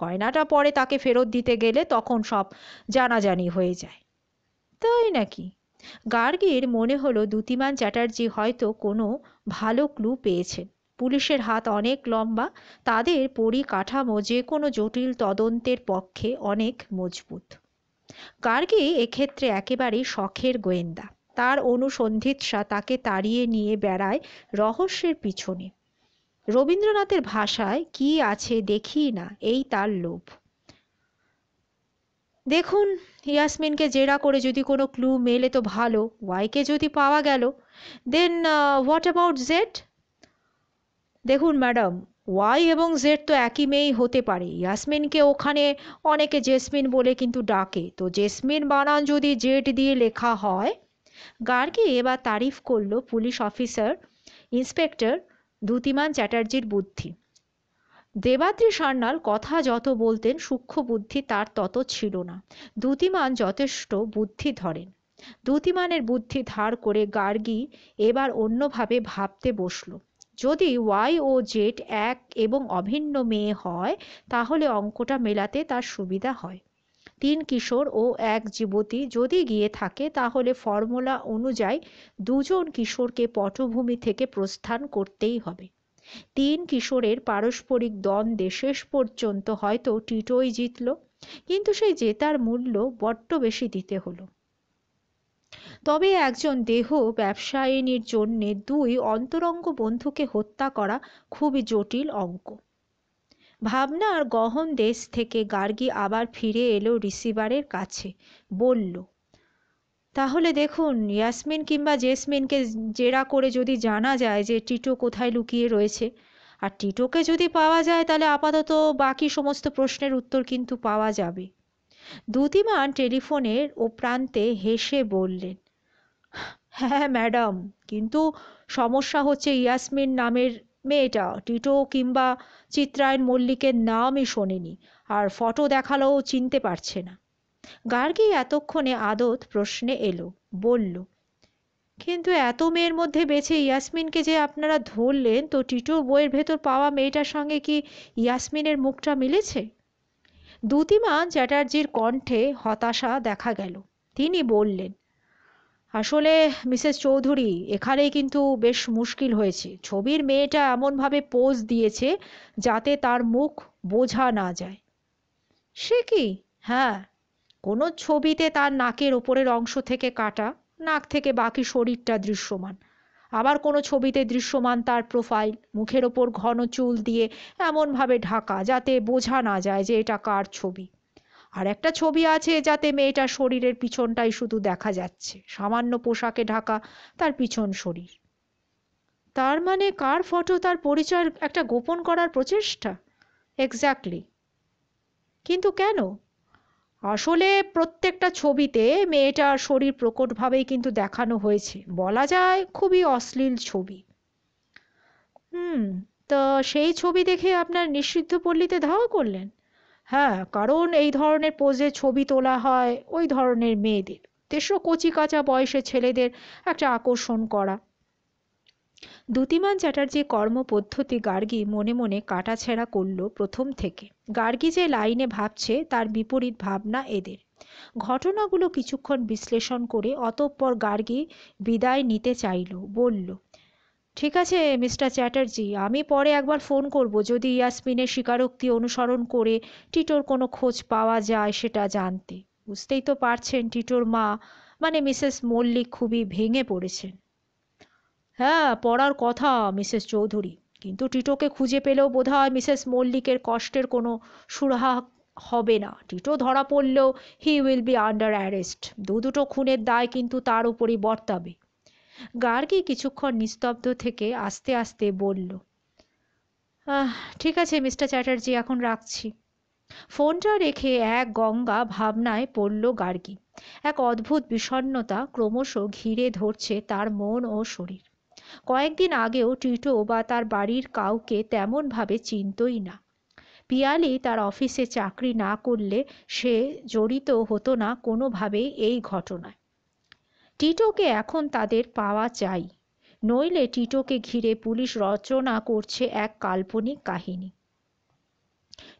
গয়নাটা পরে তাকে ফেরত দিতে গেলে তখন সব জানাজানি হয়ে যায়। তাই নাকি? গার্গীর মনে হলো দ্যুতিমান চ্যাটার্জি হয়তো কোনো ভালো ক্লু পেয়েছেন। পুলিশের হাত অনেক লম্বা, তাদের পরিকাঠামো যে কোনো জটিল তদন্তের পক্ষে অনেক মজবুত। গার্গী এক্ষেত্রে একেবারেই শখের গোয়েন্দা। তার অনুসন্ধিৎসা তাকে তাড়িয়ে নিয়ে বেড়ায় রহস্যের পিছনে। রবীন্দ্রনাথের ভাষায় কি আছে দেখি না, এই তার লোভ। দেখুন, ইয়াসমিনকে জেরা করে যদি কোনো ক্লু মেলে তো ভালো। ওয়াইকে যদি পাওয়া গেল, দেন হোয়াট অ্যাবাউট জেড? দেখুন ম্যাডাম, ওয়াই এবং জেড তো একই মেয়েই হতে পারে। ইয়াসমিনকে ওখানে অনেকে জেসমিন বলে কিন্তু ডাকে, তো জেসমিন বানান যদি জেড দিয়ে লেখা হয়। গার্গী এবার তারিফ করল পুলিশ অফিসার ইন্সপেক্টর দ্যুতিমান চ্যাটার্জির বুদ্ধি। দেবাদ্রি সান্যাল কথা যত বলতেন সূক্ষ্ম বুদ্ধি তার তত ছিল না। দ্যুতিমান যথেষ্ট বুদ্ধি ধরেন। দ্যুতিমানের বুদ্ধি ধার করে গার্গী এবার অন্যভাবে ভাবতে বসল। যদি ওয়াই ও জেড এক এবং অভিন্ন মেয়ে হয়, তাহলে অঙ্কটা মেলাতে তার সুবিধা হয়। 3 কিশোর ও 1 যুবতী যদি গিয়ে থাকে, তাহলে ফর্মুলা অনুযায়ী 2 জন কিশোরকে পটভূমি থেকে প্রস্থান করতেই হবে। 3 কিশোরের পারস্পরিক দ্বন্দ্বে শেষ পর্যন্ত হয়তো টিটোই জিতল, কিন্তু সেই জেতার মূল্য বড্ড বেশি দিতে হলো। তবে একজন দেহ ব্যবসায়িনীর জন্যে 2 অন্তরঙ্গ বন্ধুকে হত্যা করা খুবই জটিল অঙ্ক। ভাবনার গহন দেশ থেকে গার্গী আবার ফিরে এলো রিসিভারের কাছে। বলল, তাহলে দেখুন, ইয়াসমিন কিংবা জেসমিনকে জেরা করে যদি জানা যায় যে টিটো কোথায় লুকিয়ে রয়েছে, আর টিটোকে যদি পাওয়া যায়, তাহলে আপাতত বাকি সমস্ত প্রশ্নের উত্তর কিন্তু পাওয়া যাবে। দ্যুতিমান টেলিফোনের ও প্রান্তে হেসে বললেন, হ্যাঁ ম্যাডাম, কিন্তু সমস্যা হচ্ছে ইয়াসমিন নামের মেয়েটা টিটো কিংবা চিত্রায়ণ মল্লিকের নামই শোনেনি, আর ফটো দেখালেও চিনতে পারছে না। গার্গী এতক্ষণে আদত প্রশ্নে এলো, বলল, কিন্তু এত মেয়ের মধ্যে বেছে ইয়াসমিনকে যে আপনারা ধরলেন, তো টিটোর বইয়ের ভেতর পাওয়া মেয়েটার সঙ্গে কি ইয়াসমিনের মুখটা মিলেছে? দ্যুতিমান চ্যাটার্জির কণ্ঠে হতাশা দেখা গেল। তিনি বললেন, আসলে মিসেস চৌধুরী, এখানেই কিন্তু বেশ মুশকিল হয়েছে। ছবির মেয়েটা এমনভাবে পোজ দিয়েছে যাতে তার মুখ বোঝা না যায়। সে কি? হ্যাঁ, কোনো ছবিতে তার নাকের ওপরের অংশ থেকে কাটা, নাক থেকে বাকি শরীরটা দৃশ্যমান। আবার কোনো ছবিতে দৃশ্যমান তার প্রোফাইল, মুখের ওপর ঘন চুল দিয়ে এমনভাবে ঢাকা যাতে বোঝা না যায় যে এটা কার ছবি। আর একটা ছবি আছে যাতে মেয়েটার শরীরের পিছনটাই শুধু দেখা যাচ্ছে, সামান্য পোশাকে ঢাকা তার পিছন শরীর। তার মানে কার ফটো তার পরিচয়ের একটা গোপন করার প্রচেষ্টা? এক্স্যাক্টলি। কিন্তু কেন? আসলে প্রত্যেকটা ছবিতে মেয়েটার শরীর প্রকটভাবেই কিন্তু দেখানো হয়েছে, বলা যায় খুবই অশ্লীল ছবি। হুম, তো সেই ছবি দেখে আপনার নিষিদ্ধ পল্লীতে ধাওয়া করলেন? হ্যাঁ, কারণ এই ধরনের পোজে ছবি তোলা হয় ওই ধরনের মেয়েদের, তেসো কচি কাঁচা বয়সের ছেলেদের একটা আকর্ষণ করা। দ্যুতিমান চ্যাটার্জি কর্মপদ্ধতি গার্গী মনে মনে কাটাছেঁড়া করল প্রথম থেকে। গার্গী যে লাইনে ভাবছে তার বিপরীত ভাবনা এদের। ঘটনাগুলো কিছুক্ষণ বিশ্লেষণ করে অতঃপর গার্গী বিদায় নিতে চাইল, বলল, ঠিক আছে মিস্টার চ্যাটার্জি, আমি পরে একবার ফোন করব যদি ইয়াসমিনের স্বীকারোক্তি অনুসরণ করে টিটোর কোনো খোঁজ পাওয়া যায় সেটা জানতে। বুঝতেই তো পারছেন টিটোর মা মানে মিসেস মল্লিক খুবই ভেঙে পড়েছেন। হ্যাঁ, পড়ার কথা মিসেস চৌধুরী, কিন্তু টিটোকে খুঁজে পেলেও বোধহয় মিসেস মল্লিকের কষ্টের কোনো সুরাহা হবে না। টিটো ধরা পড়লেও হি উইল বি আন্ডার অ্যারেস্ট। দুটো খুনের দায় কিন্তু তার উপরই বর্তাবে। গার্গী কিছুক্ষণ নিস্তব্ধ থেকে আস্তে আস্তে বলল, ঠিক আছে মিস্টার চ্যাটার্জি, এখন রাখছি। ফোনটা রেখে এক গঙ্গা ভাবনায় পড়ল গার্গী। এক অদ্ভুত বিষণ্ণতা ক্রমশ ঘিরে ধরছে তার মন ও শরীর। কয়েকদিন আগেও টিটো বা তার বাড়ির কাউকে তেমনভাবে চিনতই না। পিয়ালি তার অফিসে চাকরি না করলে সে জড়িত হতো না কোনোভাবেই এই ঘটনায়। টিটোকে এখন তাদের পাওয়া চাই, নইলে টিটোকে ঘিরে পুলিশ রচনা করছে এক কাল্পনিক কাহিনী।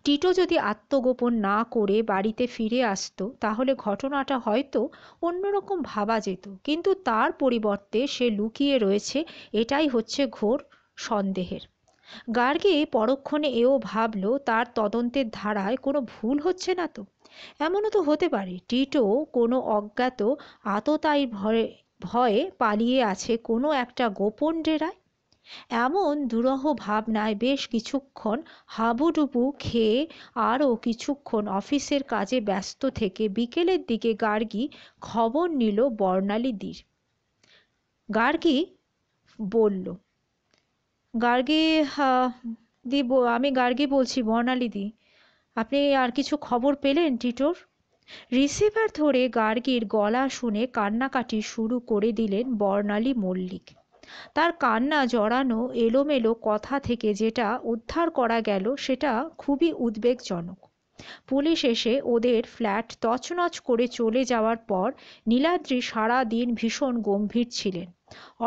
টিটো যদি আত্মগোপন না করে বাড়িতে ফিরে আসতো, তাহলে ঘটনাটা হয়তো অন্যরকম ভাবা যেত, কিন্তু তার পরিবর্তে সে লুকিয়ে রয়েছে, এটাই হচ্ছে ঘোর সন্দেহের। গার্গী পরক্ষণে এও ভাবল, তার তদন্তের ধারায় কোনো ভুল হচ্ছে না তো? এমনও তো হতে পারে টিটো কোনো অজ্ঞাত আততায়ীর ভয়ে ভয়ে পালিয়ে আছে কোনো একটা গোপন ডেরায়। এমন দুরূহ ভাবনায় বেশ কিছুক্ষণ হাবুডুবু খেয়ে আরও কিছুক্ষণ অফিসের কাজে ব্যস্ত থেকে বিকেলের দিকে গার্গী খবর নিল বর্ণালীদির। গার্গী বলল, গার্গী, দি, আমি গার্গী বলছি, বর্ণালীদি। আপনি আর কিছু খবর পেলেন টিটোর? রিসিভার ধরে গার্গীর গলা শুনে কান্নাকাটি শুরু করে দিলেন বর্ণালী মল্লিক। তার কান্না জড়ানো এলোমেলো কথা থেকে যেটা উদ্ধার করা গেল সেটা খুবই উদ্বেগজনক। পুলিশ এসে ওদের ফ্ল্যাট তছনছ করে চলে যাওয়ার পর নীলাদ্রি সারা দিন ভীষণ গম্ভীর ছিলেন।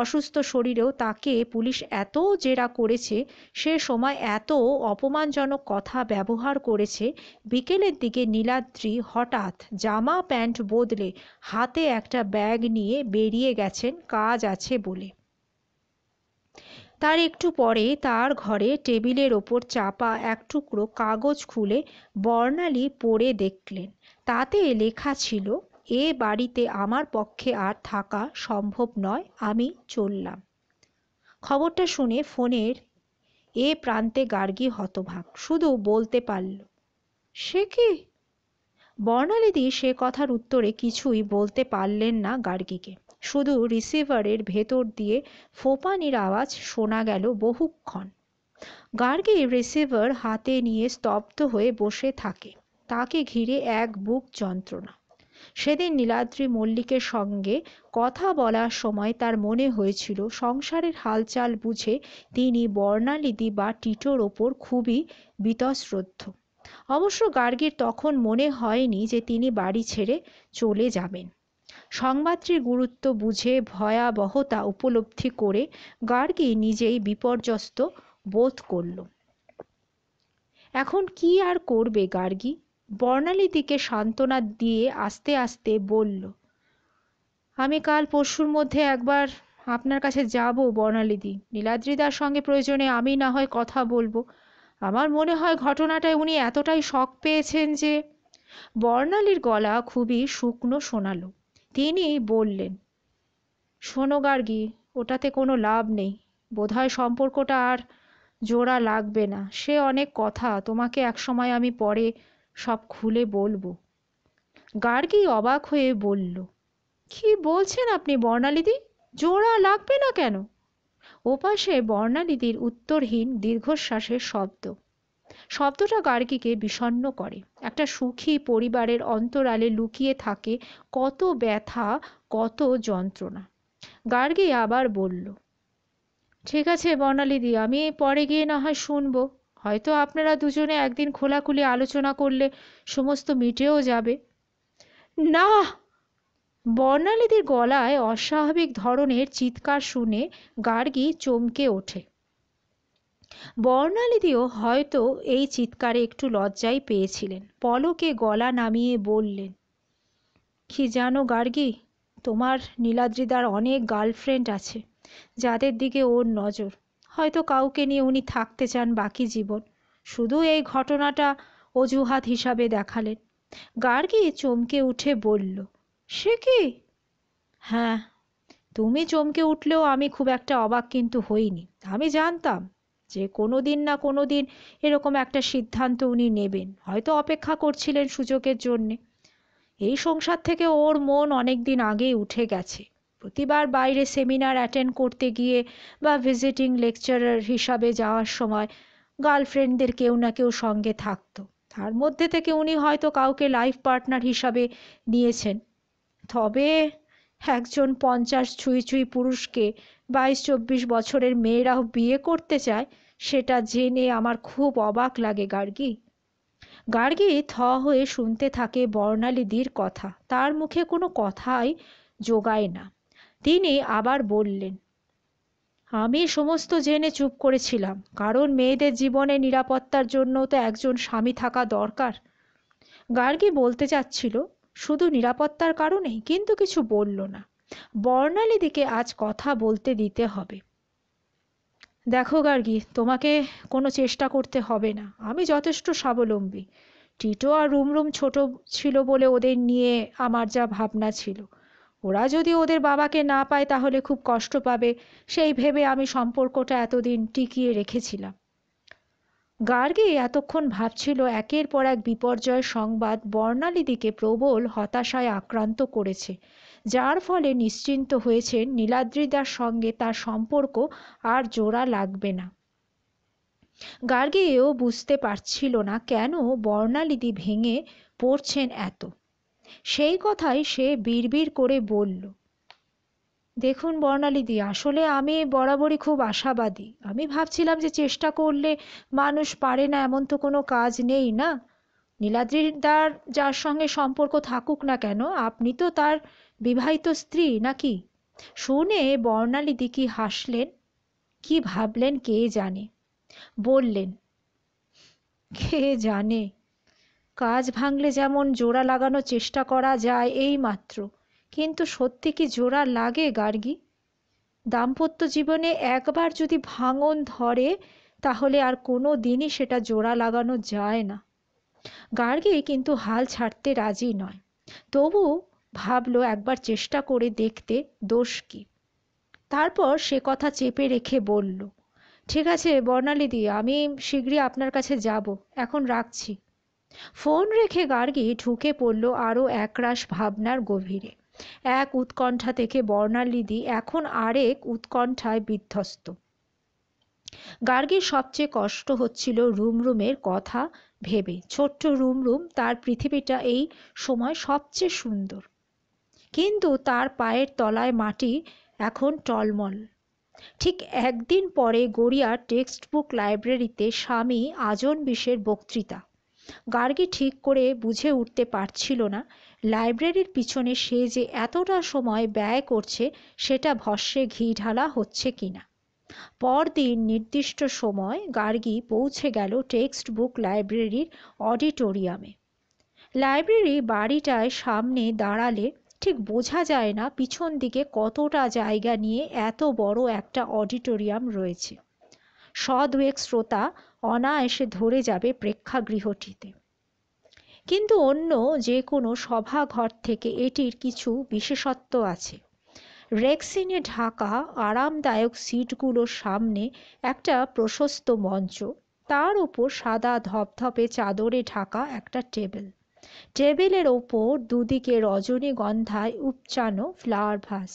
অসুস্থ শরীরেও তাকে পুলিশ এত জেরা করেছে, সে সময় এত অপমানজনক কথা ব্যবহার করেছে। বিকেলের দিকে নীলাদ্রি হঠাৎ জামা প্যান্ট বদলে হাতে একটা ব্যাগ নিয়ে বেরিয়ে গেছেন কাজ আছে বলে। তার একটু পরে তার ঘরে টেবিলের ওপর চাপা এক টুকরো কাগজ খুলে বর্ণালী পড়ে দেখলেন। তাতে লেখা ছিল, এ বাড়িতে আমার পক্ষে আর থাকা সম্ভব নয়, আমি চললাম। খবরটা শুনে ফোনের এ প্রান্তে গার্গী হতবাক, শুধু বলতে পারল, সে কি? বর্ণালীদি সে কথার উত্তরে কিছুই বলতে পারলেন না গার্গীকে। শুধু রিসিভারের ভেতর দিয়ে ফোঁপানির আওয়াজ শোনা গেল বহুক্ষণ। গার্গী রিসিভার হাতে নিয়ে স্তব্ধ হয়ে বসে থাকে। তাকে ঘিরে এক বুক যন্ত্রণা। সেদিন নীলাদ্রি মল্লিকের সঙ্গে কথা বলার সময় তার মনে হয়েছিল সংসারের হালচাল বুঝে তিনি বর্ণালীদি বা টিটোর ওপর খুবই বীতশ্রদ্ধ। অবশ্য গার্গীর তখন মনে হয়নি যে তিনি বাড়ি ছেড়ে চলে যাবেন। সংবাদটির গুরুত্ব বুঝে ভয়াবহতা উপলব্ধি করে গার্গী নিজেই বিপর্যস্ত বোধ করল। এখন কি আর করবে গার্গী? বর্ণালীদিকে সান্ত্বনা দিয়ে আস্তে আস্তে বলল, আমি কাল পরশুর মধ্যে একবার আপনার কাছে যাব বর্ণালীদি। নীলাদ্রিদার সঙ্গে প্রয়োজনে আমি না হয় কথা বলবো। আমার মনে হয় ঘটনাটায় উনি এতটাই শক পেয়েছেন যে। বর্ণালীর গলা খুবই শুকনো শোনালো। তিনি বললেন, শোনো গার্গী, ওটাতে কোনো লাভ নেই। বোধহয় সম্পর্কটা আর জোড়া লাগবে না। সে অনেক কথা, তোমাকে একসময় আমি পরে সব খুলে বলবো। গার্গী অবাক হয়ে বলল, কি বলছেন আপনি বর্ণালীদি? জোড়া লাগবে না কেন? ওপাশে বর্ণালীদির উত্তরহীন দীর্ঘশ্বাসের শব্দ। শব্দটা গার্গীকে বিষণ্ণ করে। একটা সুখী পরিবারের অন্তরালে লুকিয়ে থাকে কত ব্যথা, কত যন্ত্রণা। গার্গী আবার বলল, ঠিক আছে বর্ণালীদি, আমি পরে গিয়ে না হয় শুনবো। হয়তো আপনারা দুজনে একদিন খোলাখুলি আলোচনা করলে সমস্ত মিটেও যাবে। না! বর্ণালীদির গলায় অস্বাভাবিক ধরনের চিৎকার শুনে গার্গী চমকে ওঠে। বর্ণালীদিও হয়তো এই চিৎকারে একটু লজ্জাই পেয়েছিলেন। পলকে গলা নামিয়ে বললেন, কি জানো গার্গী, তোমার নীলাদ্রিদার অনেক গার্লফ্রেন্ড আছে যাদের দিকে ওর নজর। হয়তো কাউকে নিয়ে উনি থাকতে চান বাকি জীবন। শুধু এই ঘটনাটা অজুহাত হিসাবে দেখালেন। গার্গী চমকে উঠে বলল, সে কি? হ্যাঁ, তুমি চমকে উঠলেও আমি খুব একটা অবাক কিন্তু হইনি। আমি জানতাম যে কোনো দিন না কোনো দিন এরকম একটা সিদ্ধান্ত উনি নেবেন। হয়তো অপেক্ষা করছিলেন সুযোগের জন্যে। এই সংসার থেকে ওর মন অনেক দিন আগেই উঠে গেছে। প্রতিবার বাইরে সেমিনার অ্যাটেন্ড করতে গিয়ে বা ভিজিটিং লেকচারার হিসাবে যাওয়ার সময় গার্লফ্রেন্ডদের কেউ না কেউ সঙ্গে থাকতো। তার মধ্যে থেকে উনি হয়তো কাউকে লাইফ পার্টনার হিসাবে নিয়েছেন। তবে একজন 50 ছুঁই ছুঁই পুরুষকে 22-24 বছরের মেয়েরাও বিয়ে করতে চায়, সেটা জেনে আমার খুব অবাক লাগে গার্গী। গার্গী থ হয়ে শুনতে থাকে বর্ণালীদির কথা। তার মুখে কোনো কথাই জোগায় না। তিনি আবার বললেন, আমি সমস্ত জেনে চুপ করেছিলাম, কারণ মেয়েদের জীবনে নিরাপত্তার জন্য তো একজন স্বামী থাকা দরকার। গার্গী বলতে চাচ্ছিল শুধু নিরাপত্তার কারণেই, কিন্তু কিছু বলল না। বর্ণালীদিকে আজ কথা বলতে দিতে হবে। দেখো গার্গী, তোমাকে কোনো চেষ্টা করতে হবে না। আমি যথেষ্ট স্বাবলম্বী। টিটো আর রুমরুম ছোট ছিল বলে ওদের নিয়ে আমার যা ভাবনা ছিল। ওরা যদি ওদের বাবাকে না পায় তাহলে খুব কষ্ট পাবে, সেই ভেবে আমি সম্পর্কটা এতদিন টিকিয়ে রেখেছিলাম। গার্গী এতক্ষণ ভাবছিল একের পর এক বিপর্যয়ের সংবাদ বর্ণালীদিকে প্রবল হতাশায় আক্রান্ত করেছে, যার ফলে নিশ্চিন্ত হয়েছেন নীলাদ্রিদার সঙ্গে তার সম্পর্ক আর জোড়া লাগবে না। গার্গী এও বুঝতে পারছিল না কেন বর্ণালীদি ভেঙে পড়ছেন এত। সেই কথাই সে বিড়বিড় করে বলল, দেখুন বর্ণালীদি, আসলে আমি বরাবরই খুব আশাবাদী। আমি ভাবছিলাম যে চেষ্টা করলে মানুষ পারে না এমন তো কোনো কাজ নেই না। নীলাদ্রিদার যার সঙ্গে সম্পর্ক থাকুক না কেন, আপনি তো তার বিবাহিত স্ত্রী নাকি? শুনে বর্ণালীদি কি হাসলেন, কি ভাবলেন কে জানে। বললেন, কে জানে, কাজ ভাঙলে যেমন জোড়া লাগানোর চেষ্টা করা যায় এই মাত্র, কিন্তু সত্যি কি জোড়া লাগে গার্গী? দাম্পত্য জীবনে একবার যদি ভাঙন ধরে তাহলে আর কোনো দিনই সেটা জোড়া লাগানো যায় না। গার্গী কিন্তু হাল ছাড়তে রাজি নয়। তবু ভাবলো একবার চেষ্টা করে দেখতে দোষ কি। তারপর সে কথা চেপে রেখে বলল, ঠিক আছে বর্ণালীদি, আমি শীঘ্রই আপনার কাছে যাব। এখন রাখছি। ফোন রেখে গার্গী ঢুকে পড়ল আরও একরাশ ভাবনার গভীরে। এক উৎকণ্ঠা থেকে বর্ণালীদি এখন আরেক উৎকণ্ঠায় বিধ্বস্ত। গার্গীর সবচেয়ে কষ্ট হচ্ছিল রুমের কথা ভেবে। ছোট্ট রুম, তার পৃথিবীটা এই সময় সবচেয়ে সুন্দর, কিন্তু তার পায়ের তলায় মাটি এখন টলমল। ঠিক একদিন পরে গড়িয়ার টেক্সট বুক লাইব্রেরিতে স্বামী আজনবিশের বক্তৃতা। গার্গী ঠিক করে বুঝে উঠতে পারছিল না লাইব্রেরির পিছনে সে যে এতটা সময় ব্যয় করছে সেটা ভস্মে ঘি ঢালা হচ্ছে কিনা। পরদিন নির্দিষ্ট সময় গার্গী পৌঁছে গেল টেক্সট বুক লাইব্রেরির অডিটোরিয়ামে। লাইব্রেরি বাড়িটায় সামনে দাঁড়ালে ঠিক বোঝা যায় না পিছন দিকে কতটা জায়গা নিয়ে এত বড় একটা অডিটোরিয়াম রয়েছে। দুয়েক শ্রোতা অনায়াসে ধরে যাবে প্রেক্ষাগৃহটিতে। কিন্তু অন্য যে কোনো সভাঘর থেকে এটির কিছু বিশেষত্ব আছে। রেক্সিনে ঢাকা আরামদায়ক সিটগুলোর সামনে একটা প্রশস্ত মঞ্চ, তার উপর সাদা ধপধপে চাদরে ঢাকা একটা টেবিল। টেবিলের ওপর দুদিকে রজনীগন্ধায় উপচানো ফ্লাওয়ার ভাস।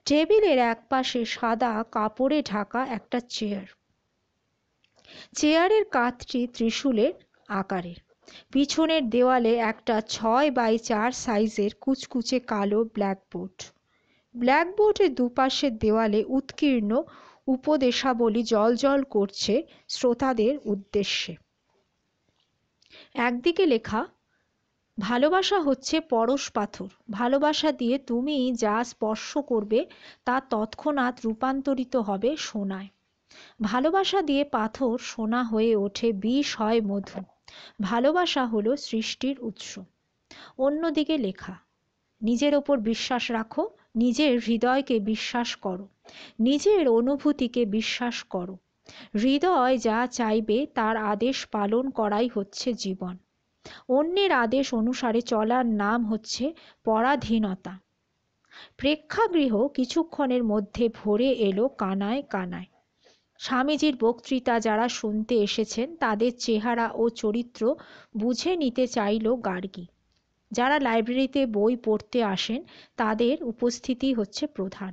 টেবিলের একপাশে সাদা কাপড়ে ঢাকা একটা চেয়ার। চেয়ারের কাঁধটি ত্রিশূলের আকারের। পিছনের দেওয়ালে একটা 6x4 সাইজের কুচকুচে কালো ব্ল্যাকবোর্ড। ব্ল্যাকবোর্ডের দুপাশের দেওয়ালে উৎকীর্ণ উপদেশাবলী জ্বলজ্বল করছে শ্রোতাদের উদ্দেশ্যে। একদিকে লেখা, ভালোবাসা হচ্ছে পরশ পাথর, ভালোবাসা দিয়ে তুমি যা স্পর্শ করবে তা তৎক্ষণাৎ রূপান্তরিত হবে সোনায়। ভালোবাসা দিয়ে পাথর সোনা হয়ে ওঠে, বিষ হয় মধু। ভালোবাসা হলো সৃষ্টির উৎস। অন্যদিকে লেখা, নিজের ওপর বিশ্বাস রাখো, নিজের হৃদয়কে বিশ্বাস করো, নিজের অনুভূতিকে বিশ্বাস করো। হৃদয় যা চাইবে তার আদেশ পালন করাই হচ্ছে জীবন। অন্যের আদেশ অনুসারে চলার নাম হচ্ছে পরাধীনতা। প্রেক্ষাগৃহ কিছুক্ষণের মধ্যে ভরে এলো কানায় কানায়। স্বামীজির বক্তৃতা যারা শুনতে এসেছেন তাদের চেহারা ও চরিত্র বুঝে নিতে চাইল গার্গী। যারা লাইব্রেরিতে বই পড়তে আসেন তাদের উপস্থিতি হচ্ছে প্রধান।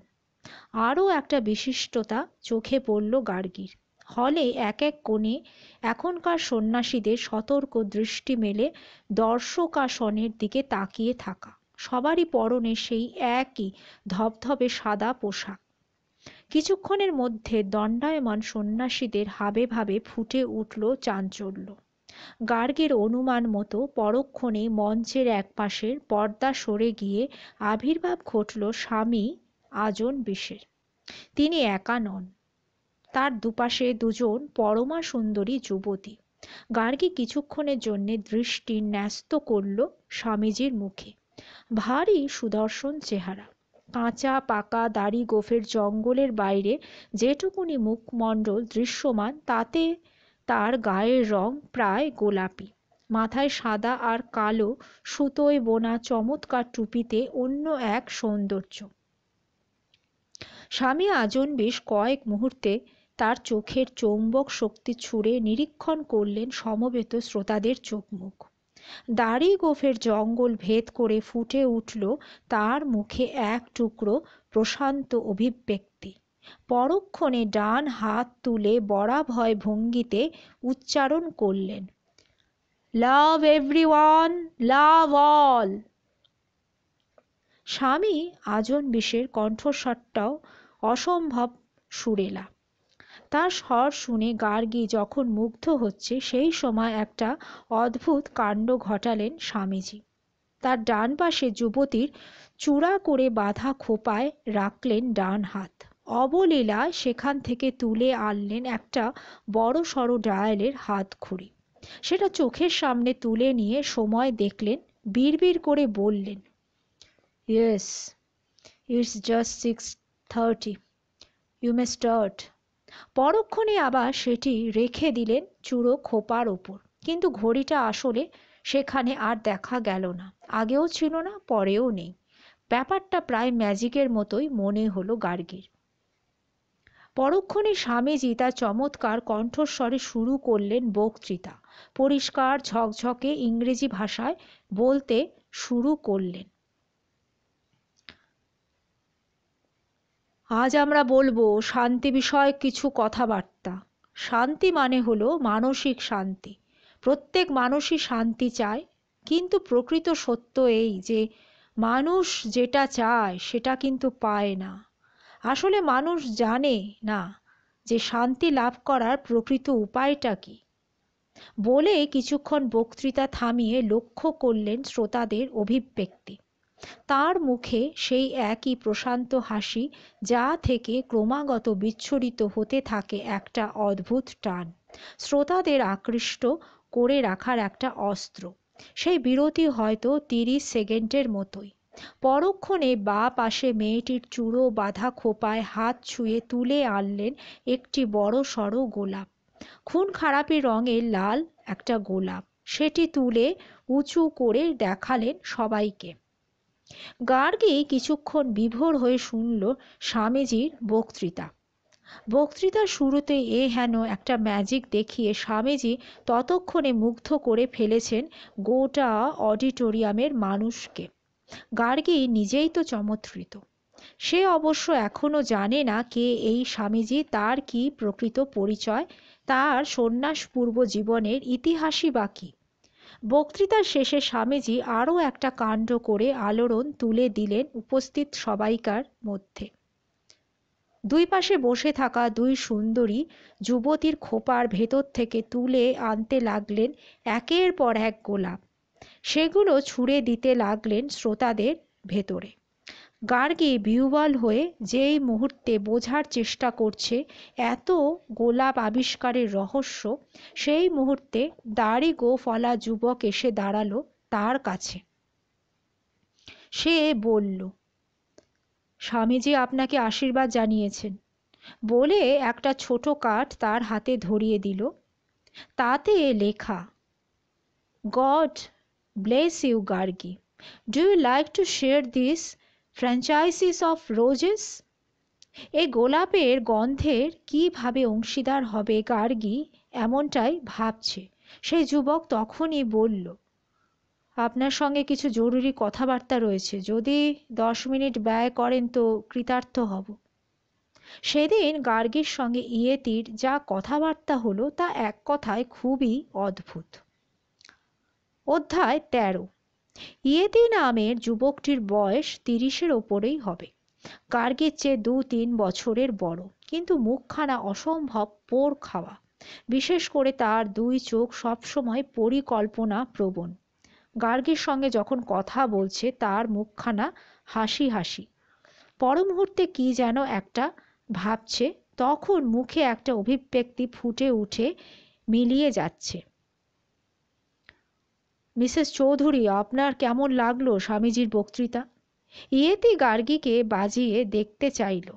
আরও একটা বিশিষ্টতা চোখে পড়ল গার্গীর। হলে এক এক কোণে এখনকার সন্ন্যাসীদের সতর্ক দৃষ্টি মেলে দর্শকাসনের দিকে তাকিয়ে থাকা। সবারই পরনে সেই একই ধবধবে সাদা পোশাক। কিছুক্ষণের মধ্যে দণ্ডায়মান সন্ন্যাসীদের হাবে ভাবে ফুটে উঠল চাঞ্চল্য। গার্গীর অনুমান মতো পরক্ষণে মঞ্চের একপাশের পর্দা সরে গিয়ে আবির্ভাব ঘটল স্বামী আজনবিশের। তিনি একা নন, তার দুপাশে দুজন পরমা সুন্দরী যুবতী। গার্গী কিছুক্ষণের জন্য দৃষ্টি ন্যস্ত করল স্বামীজির মুখে। ভারী সুদর্শন চেহারা, কাঁচা পাকা দাড়ি গোফের জঙ্গলের বাইরে যেটুকুনি মুখমণ্ডল দৃশ্যমান তাতে তার গায়ের রং প্রায় গোলাপি। মাথায় সাদা আর কালো সুতোয় বোনা চমৎকার টুপিতে অন্য এক সৌন্দর্য। স্বামী আজনবিশ কয়েক মুহূর্তে তার চোখের চৌম্বক শক্তি ছুঁড়ে নিরীক্ষণ করলেন সমবেত শ্রোতাদের চোখমুখ। দাড়ি গোফের জঙ্গল ভেদ করে ফুটে উঠল তার মুখে এক টুকরো প্রশান্ত অভিব্যক্তি। পরক্ষণে ডান হাত তুলে বরাভয় ভঙ্গিতে উচ্চারণ করলেন, লাভ এভরিওয়ান, লাভ অল। স্বামী আজনবিশের কণ্ঠস্বরটাও অসম্ভব সুরেলা। তার স্বর শুনে গার্গী যখন মুগ্ধ হচ্ছে সেই সময় একটা অদ্ভুত কাণ্ড ঘটালেন স্বামীজি। তার ডান পাশে যুবতীর চূড়া করে বাঁধা খোপায় রাখলেন ডান হাত। অবলীলায় সেখান থেকে তুলে আনলেন একটা বড় সড়ো ডায়ালের হাতঘড়ি। সেটা চোখের সামনে তুলে নিয়ে সময় দেখলেন, বিড়বিড় করে বললেন, yes, it's just 6:30, you may start. পরক্ষণে আবার সেটি রেখে দিলেন চূড়ো খোপার ওপর। কিন্তু ঘড়িটা আসলে সেখানে আর দেখা গেল না, আগেও ছিল না, পরেও নেই। ব্যাপারটা প্রায় ম্যাজিকের মতোই মনে হলো গার্গীর। পরক্ষণে স্বামীজি তার চমৎকার কণ্ঠস্বরে শুরু করলেন বক্তৃতা। পরিষ্কার ঝকঝকে ইংরেজি ভাষায় বলতে শুরু করলেন। আজ আমরা বলবো শান্তি বিষয়ক কিছু কথাবার্তা। শান্তি মানে হলো মানসিক শান্তি। প্রত্যেক মানুষই শান্তি চায়, কিন্তু প্রকৃত সত্য এই যে মানুষ যেটা চায় সেটা কিন্তু পায় না। আসলে মানুষ জানে না যে শান্তি লাভ করার প্রকৃত উপায়টা কি। বলে কিছুক্ষণ বক্তৃতা থামিয়ে লক্ষ্য করলেন শ্রোতাদের অভিব্যক্তি। তার মুখে সেই একই প্রশান্ত হাসি, যা থেকে ক্রমাগত বিচ্ছুরিত হতে থাকে একটা অদ্ভুত টান, শ্রোতাদের আকৃষ্ট করে রাখার একটা অস্ত্র। সেই বিরতি হয়তো 30 সেকেন্ডের মতোই। পরক্ষণে বাঁ পাশে মেয়েটির চূড়ো বাঁধা খোপায় হাত ছুঁয়ে তুলে আনলেন একটি বড় সড়ো গোলাপ, খুন খারাপি রঙের লাল একটা গোলাপ। সেটি তুলে উঁচু করে দেখালেন সবাইকে। গার্গী কিছুক্ষণ বিভোর হয়ে শুনল স্বামীজির বক্তৃতা। বক্তৃতার শুরুতে হেন একটা ম্যাজিক দেখিয়ে স্বামীজি ততক্ষণে মুগ্ধ করে ফেলেছেন গোটা অডিটোরিয়ামের মানুষকে। গার্গী নিজেই তো চমৎকৃত। সে অবশ্য এখনো জানে না কে এই স্বামীজি, তার কি প্রকৃত পরিচয়, তার সন্ন্যাসপূর্ব জীবনের ইতিহাসই বা কী। বক্তৃতার শেষে স্বামীজি আরও একটা কাণ্ড করে আলোড়ন তুলে দিলেন উপস্থিত সবাইকার মধ্যে। দুই পাশে বসে থাকা দুই সুন্দরী যুবতীর খোপার ভেতর থেকে তুলে আনতে লাগলেন একের পর এক গোলাপ। সেগুলো ছুঁড়ে দিতে লাগলেন শ্রোতাদের ভেতরে। গার্গী বিহ্বল হয়ে যেই মুহূর্তে বোঝার চেষ্টা করছে এত গোলাপ আবিষ্কারের রহস্য, সেই মুহূর্তে দাড়ি গোঁফওয়ালা যুবক এসে দাঁড়ালো তার কাছে। সে বলল, স্বামীজি আপনাকে আশীর্বাদ জানিয়েছেন, বলে একটা ছোট কার্ড তার হাতে ধরিয়ে দিল। তাতে লেখা, God bless you Gargi, do you like to share this franchises of roses. এই গোলাপের গন্ধের কিভাবে অংশীদার হবে গার্গী এমনটাই ভাবছে। সেই যুবক তখনই বলল, আপনার সঙ্গে কিছু জরুরি কথাবার্তা রয়েছে, যদি 10 মিনিট ব্যয় করেন তো কৃতার্থ হব। সেদিন গার্গীর সঙ্গে ইয়েতির যা কথাবার্তা হলো তা এক কথায় খুবই অদ্ভুত। অধ্যায় 13। ইয়েতি নামের যুবকটির বয়স 30-এর ওপরেই হবে। গার্গীর চেয়ে 2-3 বছরের বড়, কিন্তু মুখখানা অসম্ভব পোড় খাওয়া। বিশেষ করে তার দুই চোখ সবসময় পরিকল্পনা প্রবণ। গার্গীর সঙ্গে যখন কথা বলছে তার মুখখানা হাসি হাসি। পর মুহূর্তে কি যেন একটা ভাবছে, তখন মুখে একটা অভিব্যক্তি ফুটে উঠে মিলিয়ে যাচ্ছে। মিসেস চৌধুরী, আপনার কেমন লাগলো স্বামীজির বক্তৃতা? ইয়েতি গার্গীকে বাজিয়ে দেখতে চাইল।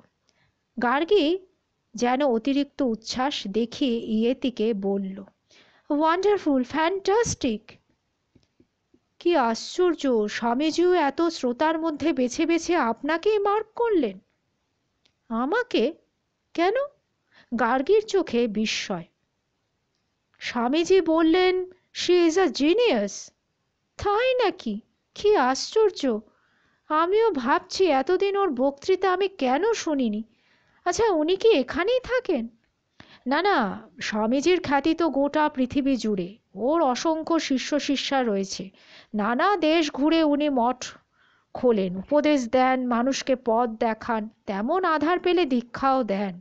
গার্গী যেন অতিরিক্ত উচ্ছ্বাস দেখিয়ে ইয়েতিকে বলল, ওয়ান্ডারফুল, ফ্যান্টাস্টিক। কি আশ্চর্য, স্বামীজিও এত শ্রোতার মধ্যে বেছে বেছে আপনাকেই মার্ক করলেন। আমাকে? কেন? গার্গীর চোখে বিস্ময়। স্বামীজি বললেন, শি ইজ আ জিনিয়াস। তাই নাকি? কি আশ্চর্য। আমিও ভাবছি এতদিন ওর বক্তৃতা আমি কেন শুনিনি। আচ্ছা, উনি কি এখানেই থাকেন? না না, স্বামীজির খ্যাতি তো গোটা পৃথিবী জুড়ে। ওর অসংখ্য শিষ্য শিষ্যা রয়েছে। নানা দেশ ঘুরে উনি মঠ খোলেন, উপদেশ দেন, মানুষকে পথ দেখান, তেমন আধার পেলে দীক্ষাও দেন।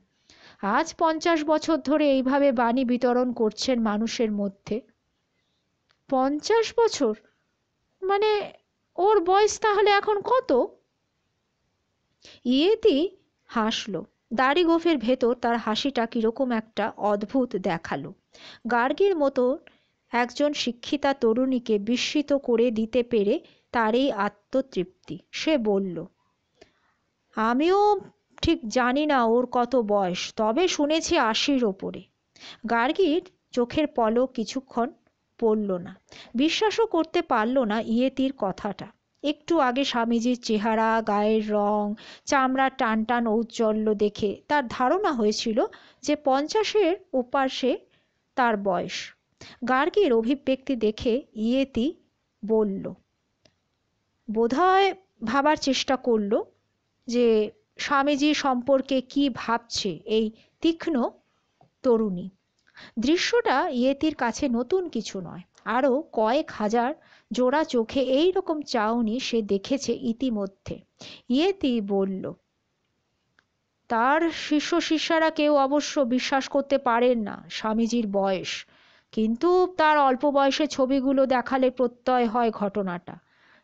আজ 50 বছর ধরে এইভাবে বাণী বিতরণ করছেন মানুষের মধ্যে। 50 বছর? মানে ওর বয়স তাহলে এখন কত? ইয়েতি হাসল। দাড়ি গোঁফের ভেতর তার হাসিটা কিরকম একটা অদ্ভুত দেখালো। গার্গীর মতো একজন শিক্ষিতা তরুণীকে বিস্মিত করে দিতে পেরে তার এই আত্মতৃপ্তি। সে বলল, আমিও ঠিক জানি না ওর কত বয়স, তবে শুনেছি 80-র ওপরে। গার্গীর চোখের পলক কিছুক্ষণ পড়ল না। বিশ্বাসও করতে পারল না ইয়েতির কথাটা। একটু আগে স্বামীজির চেহারা, গায়ের রং, চামড়ার টান টান ঔজ্জ্বল্য দেখে তার ধারণা হয়েছিল যে 50-এর ওপাশে তার বয়স। গার্গীর অভিব্যক্তি দেখে ইয়েতি বলল, বোধহয় ভাবার চেষ্টা করল যে স্বামীজি সম্পর্কে কি ভাবছে এই তীক্ষ্ণ তরুণী। দৃশ্যটা ইয়েতির কাছে নতুন কিছু নয়, আরও কয়েক হাজার জোড়া চোখে এই রকম চাউনি সে দেখেছে ইতিমধ্যে। ইয়েতি বলল, তার শিষ্য শিষ্যারা কেউ অবশ্য বিশ্বাস করতে পারেন না স্বামীজির বয়স, কিন্তু তার অল্প বয়সে ছবিগুলো দেখালে প্রত্যয় হয় ঘটনাটা।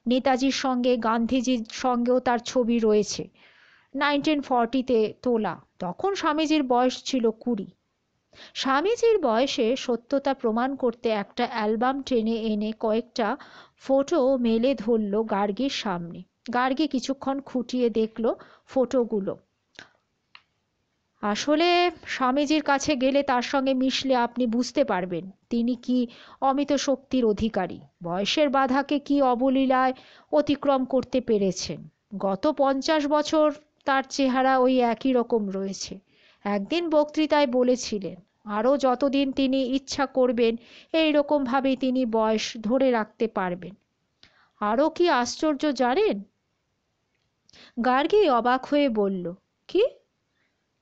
নেতাজির সঙ্গে গান্ধীজির সঙ্গেও তার ছবি রয়েছে, 1940-তে তোলা। তখন স্বামীজির বয়স ছিল 20। স্বামীজির বয়সে সত্যতা প্রমাণ করতে একটা অ্যালবাম টেনে এনে কয়েকটা ফটো মেলে ধরল গার্গীর সামনে। গার্গী কিছুক্ষণ খুঁটিয়ে দেখল ফটোগুলো। আসলে স্বামীজির কাছে গেলে, তার সঙ্গে মিশলে আপনি বুঝতে পারবেন তিনি কি অমিত শক্তির অধিকারী, বয়সের বাধাকে কি অবলীলায় অতিক্রম করতে পেরেছেন। গত 50 বছর তার চেহারা ওই একই রকম রয়েছে। একদিন বক্তৃতায় বলেছিলেন, আরও যতদিন তিনি ইচ্ছা করবেন এই রকমভাবেই তিনি বয়স ধরে রাখতে পারবেন। আরও কি আশ্চর্য জানেন? গার্গী অবাক হয়ে বলল, কি?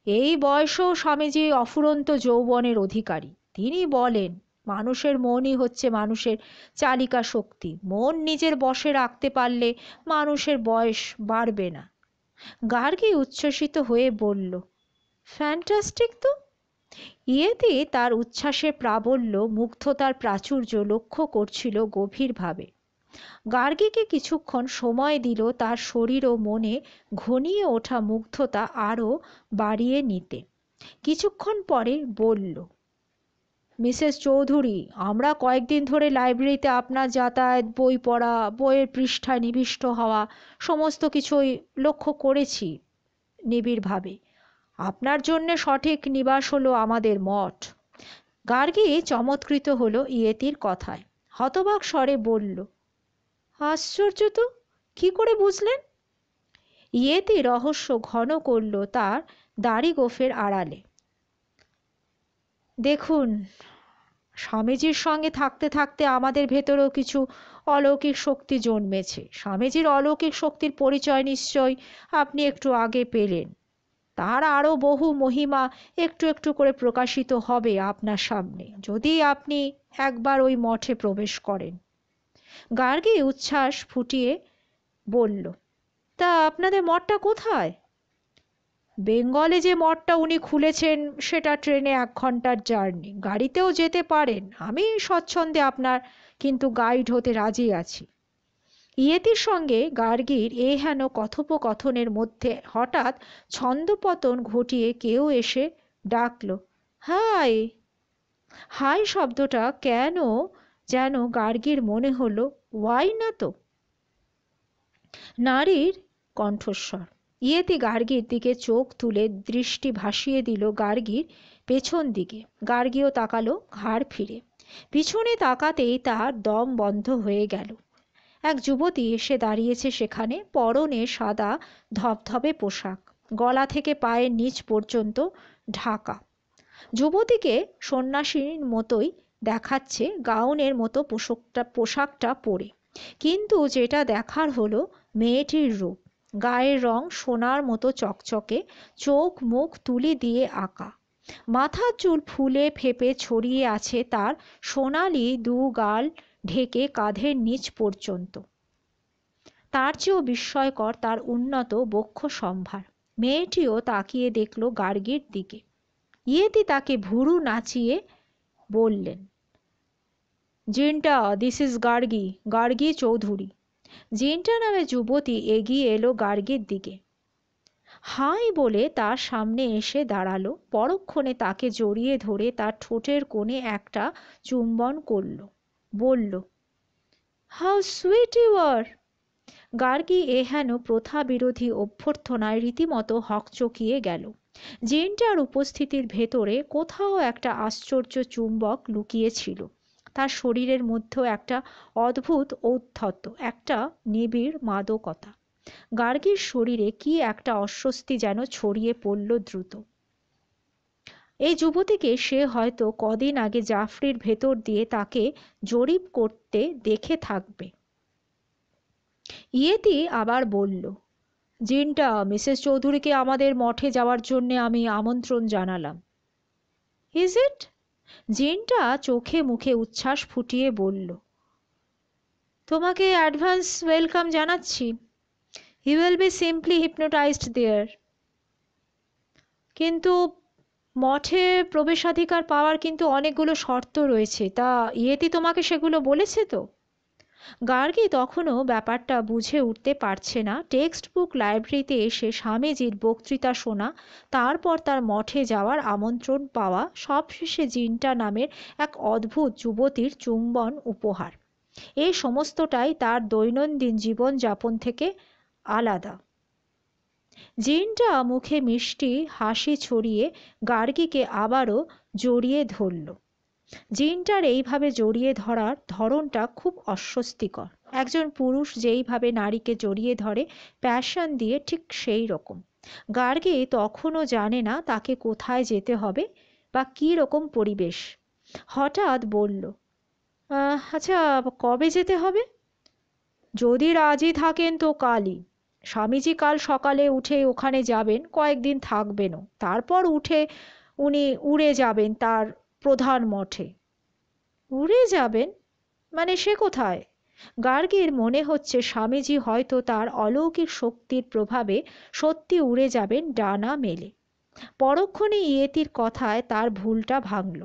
এই বয়সেও স্বামীজি অফুরন্ত যৌবনের অধিকারী। তিনি বলেন, মানুষের মনই হচ্ছে মানুষের চালিকা শক্তি। মন নিজের বশে রাখতে পারলে মানুষের বয়স বাড়বে না। গার্গী উচ্ছ্বসিত হয়ে বলল, ফ্যান্টাস্টিক তো। ইয়েতি তার উচ্ছ্বাসের প্রাবল্য, মুগ্ধতার প্রাচুর্য লক্ষ্য করছিল গভীরভাবে। গার্গীকে কিছুক্ষণ সময় দিল তার শরীর ও মনে ঘনিয়ে ওঠা মুগ্ধতা আরও বাড়িয়ে নিতে। কিছুক্ষণ পরে বলল, মিসেস চৌধুরী, আমরা কয়েকদিন ধরে লাইব্রেরিতে আপনার যাতায়াত, বই পড়া, বইয়ের পৃষ্ঠায় নিবিষ্ট হওয়া সমস্ত কিছুই লক্ষ্য করেছি নিবিড়ভাবে। আপনার জন্যে সঠিক নিবাস হলো আমাদের মঠ। গার্গী চমৎকৃত হলো ইয়েতির কথায়। হতবাক স্বরে বলল, আশ্চর্য তো, কি করে বুঝলেন? ইয়েতি রহস্য ঘন করল তার দাড়ি গোফের আড়ালে। দেখুন, স্বামীজির সঙ্গে থাকতে থাকতে আমাদের ভেতরেও কিছু অলৌকিক শক্তি জন্মেছে। স্বামীজির অলৌকিক শক্তির পরিচয় নিশ্চয় আপনি একটু আগে পেলেন। তার আরও বহু মহিমা একটু একটু করে প্রকাশিত হবে আপনার সামনে, যদি আপনি একবার ওই মঠে প্রবেশ করেন। গার্গী উচ্ছ্বাস ফুটিয়ে বলল, তা আপনাদের মঠটা কোথায়? বেঙ্গলে যে মঠটা উনি খুলেছেন সেটা ট্রেনে 1 ঘন্টার জার্নি, গাড়িতেও যেতে পারেন। আমি স্বচ্ছন্দে আপনার কিন্তু গাইড হতে রাজি আছি। ইয়েতির সঙ্গে গার্গীর হেন কথোপকথনের মধ্যে হঠাৎ ছন্দপতন ঘটিয়ে কেউ এসে ডাকল, হাই। হাই শব্দটা কেন যেন গার্গীর মনে হলো ওয়াই না তো, নারীর কণ্ঠস্বর। ইয়েতি গার্গীর দিকে চোখ তুলে দৃষ্টি ভাসিয়ে দিল গার্গীর পেছন দিকে। গার্গীও তাকালো ঘাড় ফিরে। পিছনে তাকাতেই তার দম বন্ধ হয়ে গেল। এক যুবতী এসে দাঁড়িয়েছে সেখানে, পরনে সাদা ধবধবে পোশাক, গলা থেকে পায়ের নিচ পর্যন্ত ঢাকা। যুবতীকে সন্ন্যাসীর মতোই দেখাচ্ছে গাউনের মতো পোশাকটা পরে, কিন্তু যেটা দেখার হলো মেয়েটির রূপ। গায়ের রং সোনার মতো চকচকে, চোখ মুখ তুলি দিয়ে আঁকা, মাথার চুল ফুলে ফেপে ছড়িয়ে আছে তার সোনালি 2 গাল ঢেকে কাঁধের নিচ পর্যন্ত। তার চেয়েও বিস্ময়কর তার উন্নত বক্ষ সম্ভার। মেয়েটিও তাকিয়ে দেখল গার্গীর দিকে। ইয়েতি তাকে ভুরু নাচিয়ে বললেন, জিনটা, দিস ইজ গার্গী, গার্গী চৌধুরী। জিনটা নামে যুবতী এগিয়ে এলো গার্গীর দিকে। হাই বলে তার সামনে এসে দাঁড়ালো। পরক্ষণে তাকে জড়িয়ে ধরে তার ঠোঁটের কোণে একটা চুম্বন করল। বলল, how sweet you are. Gargi হেন প্রথা বিরোধী অভ্যর্থনায় রীতিমতো হকচকিয়ে গেল। জিনটার উপস্থিতির ভেতরে কোথাও একটা আশ্চর্য চুম্বক লুকিয়ে ছিল। তার শরীরের মধ্যেও একটা অদ্ভুত ঔদ্ধত্য, একটা নিবিড় মাদকতা। গার্গীর শরীরে কি একটা অস্বস্তি যেন ছড়িয়ে পড়ল দ্রুত। এই যুবতীকে সে হয়তো কদিন আগে জাফরির ভেতর দিয়ে তাকে জরিপ করতে দেখে থাকবে। ইয়েতি আবার বলল, জিনটা, মিসেস চৌধুরীকে আমাদের মঠে যাওয়ার জন্যে আমি আমন্ত্রণ জানালাম। Is it? জিনটা চোখে মুখে উচ্ছ্বাস ফুটিয়ে বলল, তোমাকে অ্যাডভান্স ওয়েলকাম জানাচ্ছি। He will be simply hypnotized there. কিন্তু মঠে প্রবেশাধিকার পাওয়ার কিন্তু অনেকগুলো শর্ত রয়েছে, তা ইয়েতি তোমাকে সেগুলো বলেছে তো? গার্গী তখনও ব্যাপারটা বুঝে উঠতে পারছে না। টেক্সট বুক লাইব্রেরিতে এসে স্বামীজির বক্তৃতা শোনা, তারপর তার মঠে যাওয়ার আমন্ত্রণ পাওয়া, সবশেষে জিনটা নামের এক অদ্ভুত যুবতীর চুম্বন উপহার, এই সমস্তটাই তার দৈনন্দিন জীবনযাপন থেকে আলাদা। জিনটা মুখে মিষ্টি হাসি ছড়িয়ে গার্গীকে আবারও জড়িয়ে ধরল। জিনটার এইভাবে জড়িয়ে ধরার ধরনটা খুব অস্বস্তিকর। একজন পুরুষ যেইভাবে নারীকে জড়িয়ে ধরে প্যাশন দিয়ে, ঠিক সেই রকম। গার্গী তখনও জানে না তাকে কোথায় যেতে হবে বা কী রকম পরিবেশ। হঠাৎ বলল, আচ্ছা, কবে যেতে হবে? যদি রাজি থাকেন তো কালই। স্বামীজি কাল সকালে উঠে ওখানে যাবেন, কয়েকদিন থাকবেনও, তারপর উনি উড়ে যাবেন তার প্রধান মঠে। উড়ে যাবেন মানে সে কোথায়? গার্গীর মনে হচ্ছে স্বামীজি হয়তো তার অলৌকিক শক্তির প্রভাবে সত্যি উড়ে যাবেন ডানা মেলে। পরক্ষণে ইয়েতির কথায় তার ভুলটা ভাঙল।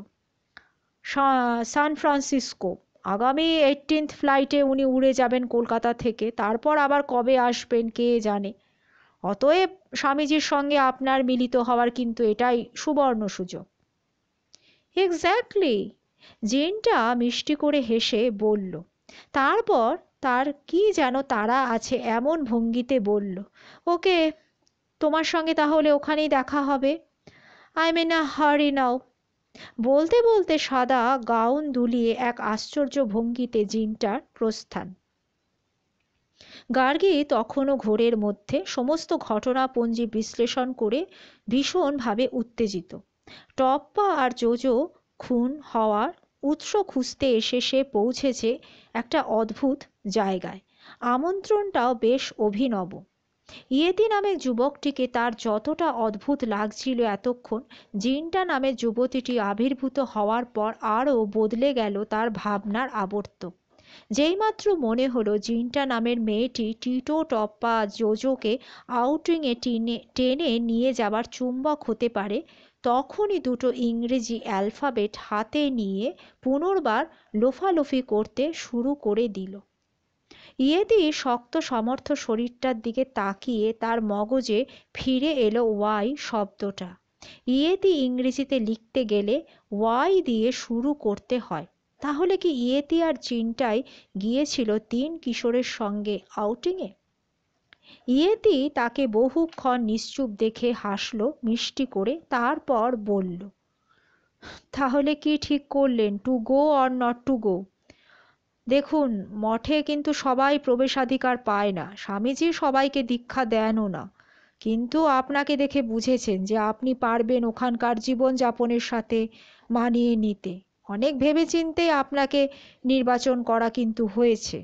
সান ফ্রান্সিসকো, আগামী 18th ফ্লাইটে উনি উড়ে যাবেন কলকাতা থেকে, তারপর আবার কবে আসবেন কে জানে। অতএব স্বামীজির সঙ্গে আপনার মিলিত হওয়ার কিন্তু এটাই সুবর্ণ সুযোগ। এক্স্যাক্টলি, জিনটা মিষ্টি করে হেসে বলল। তারপর তার কি যেন তাড়া আছে এমন ভঙ্গিতে বলল, ওকে, তোমার সঙ্গে তাহলে ওখানেই দেখা হবে। আই এম ইন আ হারি নাও। বলতে বলতে সাদা গাউন দুলিয়ে এক আশ্চর্য ভঙ্গিতে জিনটার প্রস্থান। গার্গী তখনও ঘোরের মধ্যে সমস্ত ঘটনাপঞ্জি বিশ্লেষণ করে ভীষণভাবে উত্তেজিত। টপ্পা আর জোজো খুন হওয়ার উৎস খুঁজতে এসে সে পৌঁছেছে একটা অদ্ভুত জায়গায়। আমন্ত্রণটাও বেশ অভিনব। ইয়েতি নামের যুবকটিকে তার যতটা অদ্ভুত লাগছিল এতক্ষণ, জিনটা নামের যুবতীটি আবির্ভূত হওয়ার পর আরও বদলে গেল তার ভাবনার আবর্ত। যেইমাত্র মনে হলো জিনটা নামের মেয়েটি টিটো টপ্পা জোজোকে আউটিংয়ে টেনে নিয়ে যাবার চুম্বক হতে পারে, তখনই দুটো ইংরেজি অ্যালফাবেট হাতে নিয়ে পুনর্বার লোফালোফি করতে শুরু করে দিল। ইয়েতি শক্ত সমর্থ শরীরটার দিকে তাকিয়ে তার মগজে ফিরে এলো ওয়াই শব্দটা। ইয়েতি ইংরেজিতে লিখতে গেলে ওয়াই দিয়ে শুরু করতে হয়। তাহলে কি ইয়েতি আর জিনটাই গিয়েছিল 3 কিশোরের সঙ্গে আউটিংয়ে? ইয়েতি তাকে বহুক্ষণ নিশ্চুপ দেখে হাসল মিষ্টি করে, তারপর বলল, তাহলে কি ঠিক করলেন, to go or not to go? দেখুন, মঠে কিন্তু সবাই প্রবেশাধিকার পায় না, স্বামীজি সবাইকে দীক্ষা দেনও না, কিন্তু আপনাকে দেখে বুঝেছেন যে আপনি পারবেন ওখানকার জীবনযাপনের সাথে মানিয়ে নিতে। অনেক ভেবেচিন্তেই আপনাকে নির্বাচন করা কিন্তু হয়েছে।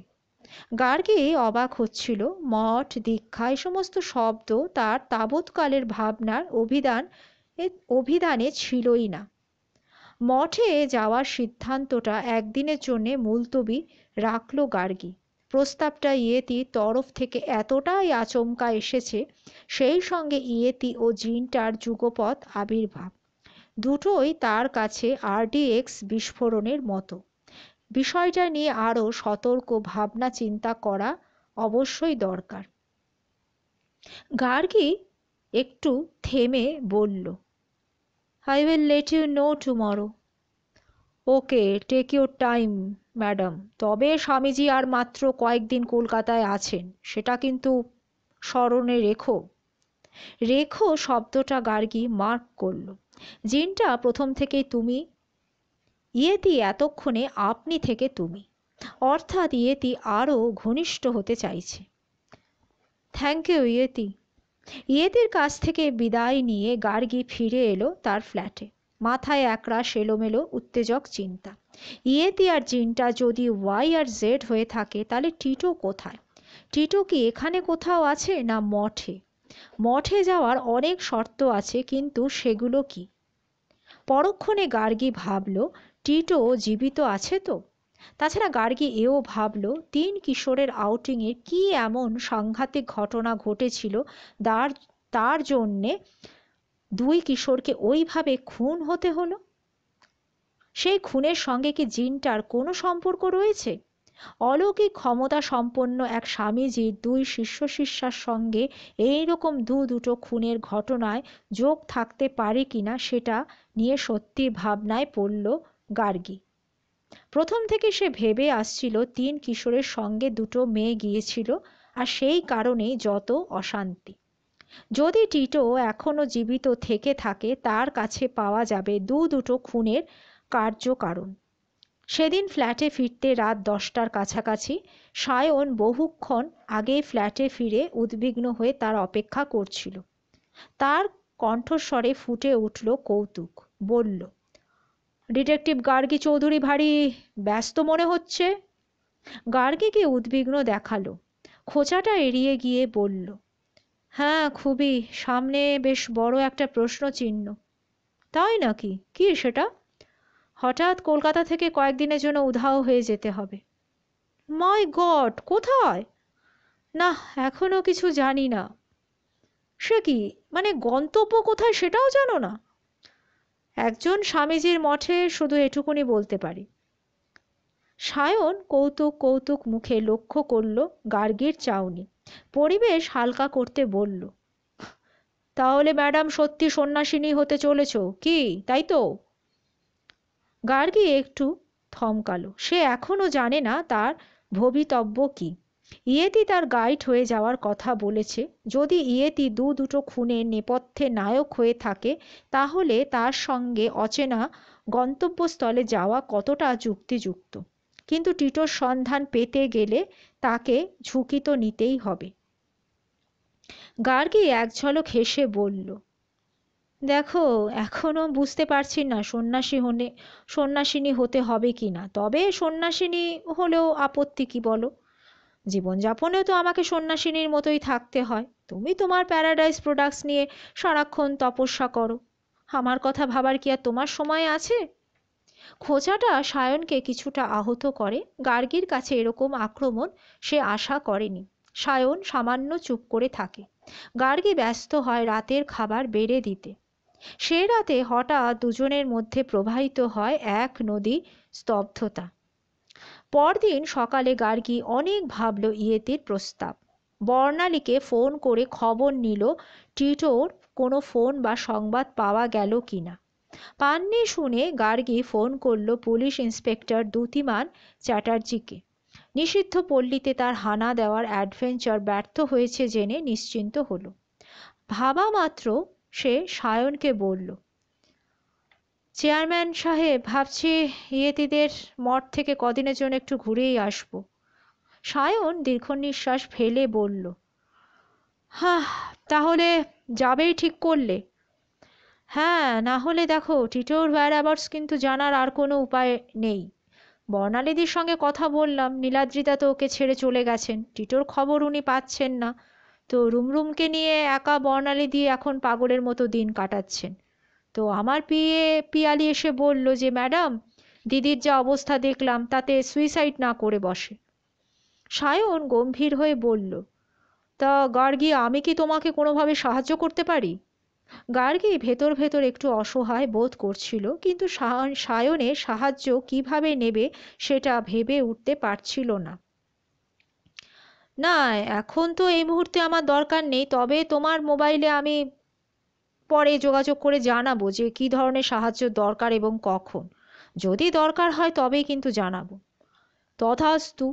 গার্গী অবাক হচ্ছিল। মঠ, দীক্ষা, এই সমস্ত শব্দ তার তাবৎকালের ভাবনার অভিধানে ছিলই না। মঠে যাওয়ার সিদ্ধান্তটা একদিনের জন্যে মুলতবি রাখল গার্গী। প্রস্তাবটা ইয়েতির তরফ থেকে এতটাই আচমকা এসেছে, সেই সঙ্গে ইয়েতি ও জিনটার যুগপৎ আবির্ভাব, দুটোই তার কাছে আরডিএক্স বিস্ফোরণের মতো। বিষয়টা নিয়ে আরও সতর্ক ভাবনা চিন্তা করা অবশ্যই দরকার। গার্গী একটু থেমে বলল, I will let you know tomorrow. Okay, take your time madam. তবে স্বামীজি আর মাত্র কয়েকদিন কলকাতায় আছেন, সেটা কিন্তু স্মরণে রেখো। রেখো শব্দটা গার্গী মার্ক করল। জিনটা প্রথম থেকেই তুমি ইয়েতি এতক্ষণে আপনি থেকে তুমি, অর্থাৎ ইয়েতি আরও ঘনিষ্ঠ হতে চাইছে। Thank you Yeti. ইয়েতির কাছ থেকে বিদায় নিয়ে গার্গী ফিরে এলো তার ফ্ল্যাটে। মাথায় একরাশ এলোমেলো উত্তেজক চিন্তা। ইয়েতি আর জিনটা যদি ওয়াই আর জেড হয়ে থাকে, তাহলে টিটো কোথায়? টিটো কি এখানে কোথাও আছে, না মঠে? মঠে যাওয়ার অনেক শর্ত আছে, কিন্তু সেগুলো কি? পরক্ষণে গার্গী ভাবল, টিটো জীবিত আছে তো? তাছাড়া গার্গী এও ভাবল, 3 কিশোরের আউটিংয়ে কি এমন সাংঘাতিক ঘটনা ঘটেছিল তার জন্যে 2 কিশোরকে ওইভাবে খুন হতে হলো? সেই খুনের সঙ্গে কি জিনটার কোনো সম্পর্ক রয়েছে? অলৌকিক ক্ষমতা সম্পন্ন এক স্বামীজির 2 শিষ্য শিষ্যার সঙ্গে এইরকম দুটো খুনের ঘটনায় যোগ থাকতে পারে কিনা, সেটা নিয়ে সত্যি ভাবনায় পড়ল গার্গী। প্রথম থেকে সে ভেবে আসছিল 3 কিশোরের সঙ্গে 2 মেয়ে গিয়েছিল, আর সেই কারণেই যত অশান্তি। যদি টিটো এখনো জীবিত থেকে থাকে, তার কাছে পাওয়া যাবে দুটো খুনের কার্যকারণ। সেদিন ফ্ল্যাটে ফিরতে রাত 10টার কাছাকাছি। সায়ন বহুক্ষণ আগেই ফ্ল্যাটে ফিরে উদ্বিগ্ন হয়ে তার অপেক্ষা করছিল। তার কণ্ঠস্বরে ফুটে উঠল কৌতুক। বলল, ডিটেকটিভ গার্গী চৌধুরী ভারী ব্যস্ত মনে হচ্ছে। গার্গীকে উদ্বিগ্ন দেখালো। খোঁচাটা এড়িয়ে গিয়ে বলল, হ্যাঁ খুবই, সামনে বেশ বড় একটা প্রশ্ন চিহ্ন। তাই নাকি? কি সেটা? হঠাৎ কলকাতা থেকে কয়েকদিনের জন্য উধাও হয়ে যেতে হবে। মাই গড, কোথায়? না, এখনো কিছু জানি না। সে কি, মানে গন্তব্য কোথায় সেটাও জানো না? একজন স্বামীজির মঠে, শুধু এটুকুনি বলতে পারি। সায়ন কৌতুক কৌতুক মুখে লক্ষ্য করল গার্গীর চাউনি। পরিবেশ হালকা করতে বলল, তাহলে ম্যাডাম সত্যি সন্ন্যাসিনী হতে চলেছ কি, তাই তো? গার্গী একটু থমকালো। সে এখনো জানে না তার ভবিতব্য কি। ইয়েতি তার গাইড হয়ে যাওয়ার কথা বলেছে। যদি ইয়েতি দুটো খুনের নেপথ্যে নায়ক হয়ে থাকে, তাহলে তার সঙ্গে অচেনা গন্তব্যস্থলে যাওয়া কতটা যুক্তিযুক্ত। কিন্তু টিটোর সন্ধান পেতে গেলে তাকে ঝুঁকি তো নিতেই হবে। গার্গী এক ঝলক হেসে বলল, দেখো, এখনো বুঝতে পারছি না সন্ন্যাসিনী হতে হবে কি না। তবে সন্ন্যাসিনী হলেও আপত্তি কি বলো? জীবনযাপনেও তো আমাকে সন্ন্যাসিনীর মতোই থাকতে হয়। তুমি তোমার প্যারাডাইস প্রোডাক্টস নিয়ে সারাক্ষণ তপস্যা করো, আমার কথা ভাবার কি আর তোমার সময় আছে? খোঁচাটা সায়নকে কিছুটা আহত করে। গার্গীর কাছে এরকম আক্রমণ সে আশা করেনি। সায়ন সামান্য চুপ করে থাকে। গার্গী ব্যস্ত হয় রাতের খাবার বেড়ে দিতে। সে রাতে হঠাৎ দুজনের মধ্যে প্রবাহিত হয় এক নদী স্তব্ধতা। পরদিন সকালে গার্গী অনেক ভাবল ইয়েতির প্রস্তাব। বর্ণালীকে ফোন করে খবর নিল টিটোর কোনো ফোন বা সংবাদ পাওয়া গেল কিনা। পাননি শুনে গার্গী ফোন করল পুলিশ ইন্সপেক্টর দ্যুতিমান চ্যাটার্জিকে। নিষিদ্ধ পল্লীতে তার হানা দেওয়ার অ্যাডভেঞ্চার ব্যর্থ হয়েছে জেনে নিশ্চিন্ত হলো। ভাবা মাত্র সে সায়নকে বলল, চেয়ারম্যান সাহেব, ভাবছি ইয়েতিদের মঠ থেকে কদিনের জন্য একটু ঘুরেই আসবো। সায়ন দীর্ঘ নিঃশ্বাস ফেলে বলল, হ্যাঁ, তাহলে যাবেই ঠিক করলে? হ্যাঁ, না হলে দেখো, টিটোর whereabouts কিন্তু জানার আর কোনো উপায় নেই। বর্ণালীদির সঙ্গে কথা বললাম, নীলাদ্রিদা তো ওকে ছেড়ে চলে গেছেন, টিটোর খবর উনি পাচ্ছেন না। তো রুমরুমকে নিয়ে একা বর্ণালীদি এখন পাগলের মতো দিন কাটাচ্ছেন। তো আমার পিয়ালি এসে বলল যে, ম্যাডাম, দিদির যা অবস্থা দেখলাম, তাতে সুইসাইড না করে বসে। সায়ন গম্ভীর হয়ে বলল, তা গার্গী, আমি কি তোমাকে কোনোভাবে সাহায্য করতে পারি? গার্গী ভেতর ভেতর একটু অসহায় বোধ করছিল, কিন্তু সায়নের সাহায্য কিভাবে নেবে সেটা ভেবে উঠতে পারছিল না। না, এখন তো এই মুহূর্তে আমার দরকার নেই, তবে তোমার মোবাইলে আমি পরে যোগাযোগ করে জানাবো যে কী ধরনের সাহায্য দরকার এবং কখন। যদি দরকার হয় তবেই কিন্তু জানাবো। তথাস্তু।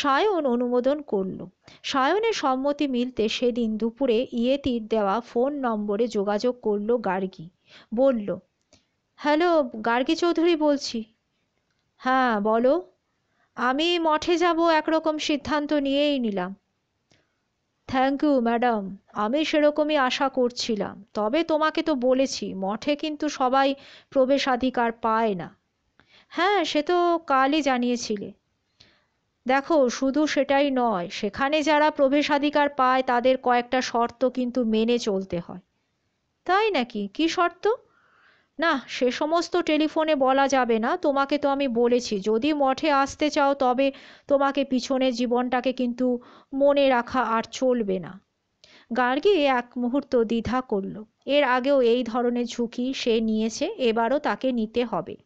সায়ন অনুমোদন করল। সায়নের সম্মতি মিলতে সেদিন দুপুরে ইয়েতির দেওয়া ফোন নম্বরে যোগাযোগ করল গার্গী। বলল, হ্যালো, গার্গী চৌধুরী বলছি। হ্যাঁ বলো। আমি মঠে যাব একরকম সিদ্ধান্ত নিয়েই নিলাম। থ্যাংক ইউ ম্যাডাম, আমি সেরকমই আশা করছিলাম। তবে তোমাকে তো বলেছি মঠে কিন্তু সবাই প্রবেশাধিকার পায় না। হ্যাঁ, সে তো কালই জানিয়েছিলে। দেখো, শুধু সেটাই নয়, সেখানে যারা প্রবেশাধিকার পায় তাদের কয়েকটা শর্ত কিন্তু মেনে চলতে হয়। তাই নাকি? কি শর্ত? না, সে সমস্ত টেলিফোনে বলা যাবে না। তোমাকে তো আমি বলেছি যদি মঠে আসতে চাও তবে তোমাকে পিছনের জীবনটাকে কিন্তু মনে রাখা আর চলবে না। গার্গী এক মুহূর্ত দ্বিধা করল। এর আগেও এই ধরনের ঝুঁকি সে নিয়েছে, এবারও তাকে নিতে হবে।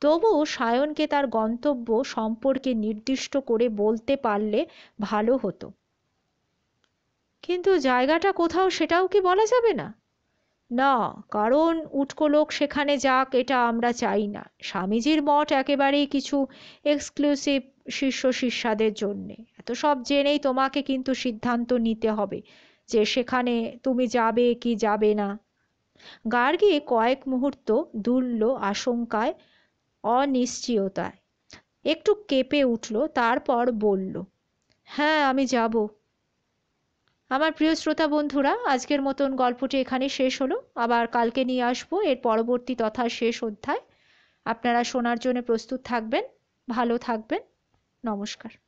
তবু সায়নকে তার গন্তব্য সম্পর্কে নির্দিষ্ট করে বলতে পারলে ভালো হতো। কিন্তু জায়গাটা কোথাও সেটাও কি বলা যাবে না? না, কারণ উটকো লোক সেখানে যাক এটা আমরা চাই না। স্বামীজির মঠ একেবারেই কিছু এক্সক্লুসিভ শিষ্য শিষ্যাদের জন্যে। এত সব জেনেই তোমাকে কিন্তু সিদ্ধান্ত নিতে হবে যে সেখানে তুমি যাবে কি যাবে না। গার্গী কয়েক মুহূর্ত দুলল আশঙ্কায়, অনিশ্চয়তায়। একটু কেঁপে উঠল, তারপর বলল, হ্যাঁ আমি যাব। আমার প্রিয় শ্রোতা বন্ধুরা, আজকের মতন গল্পটি এখানে শেষ হলো। আবার কালকে নিয়ে আসবো এর পরবর্তী তথা শেষ অধ্যায়। আপনারা শোনার জন্য প্রস্তুত থাকবেন। ভালো থাকবেন। নমস্কার।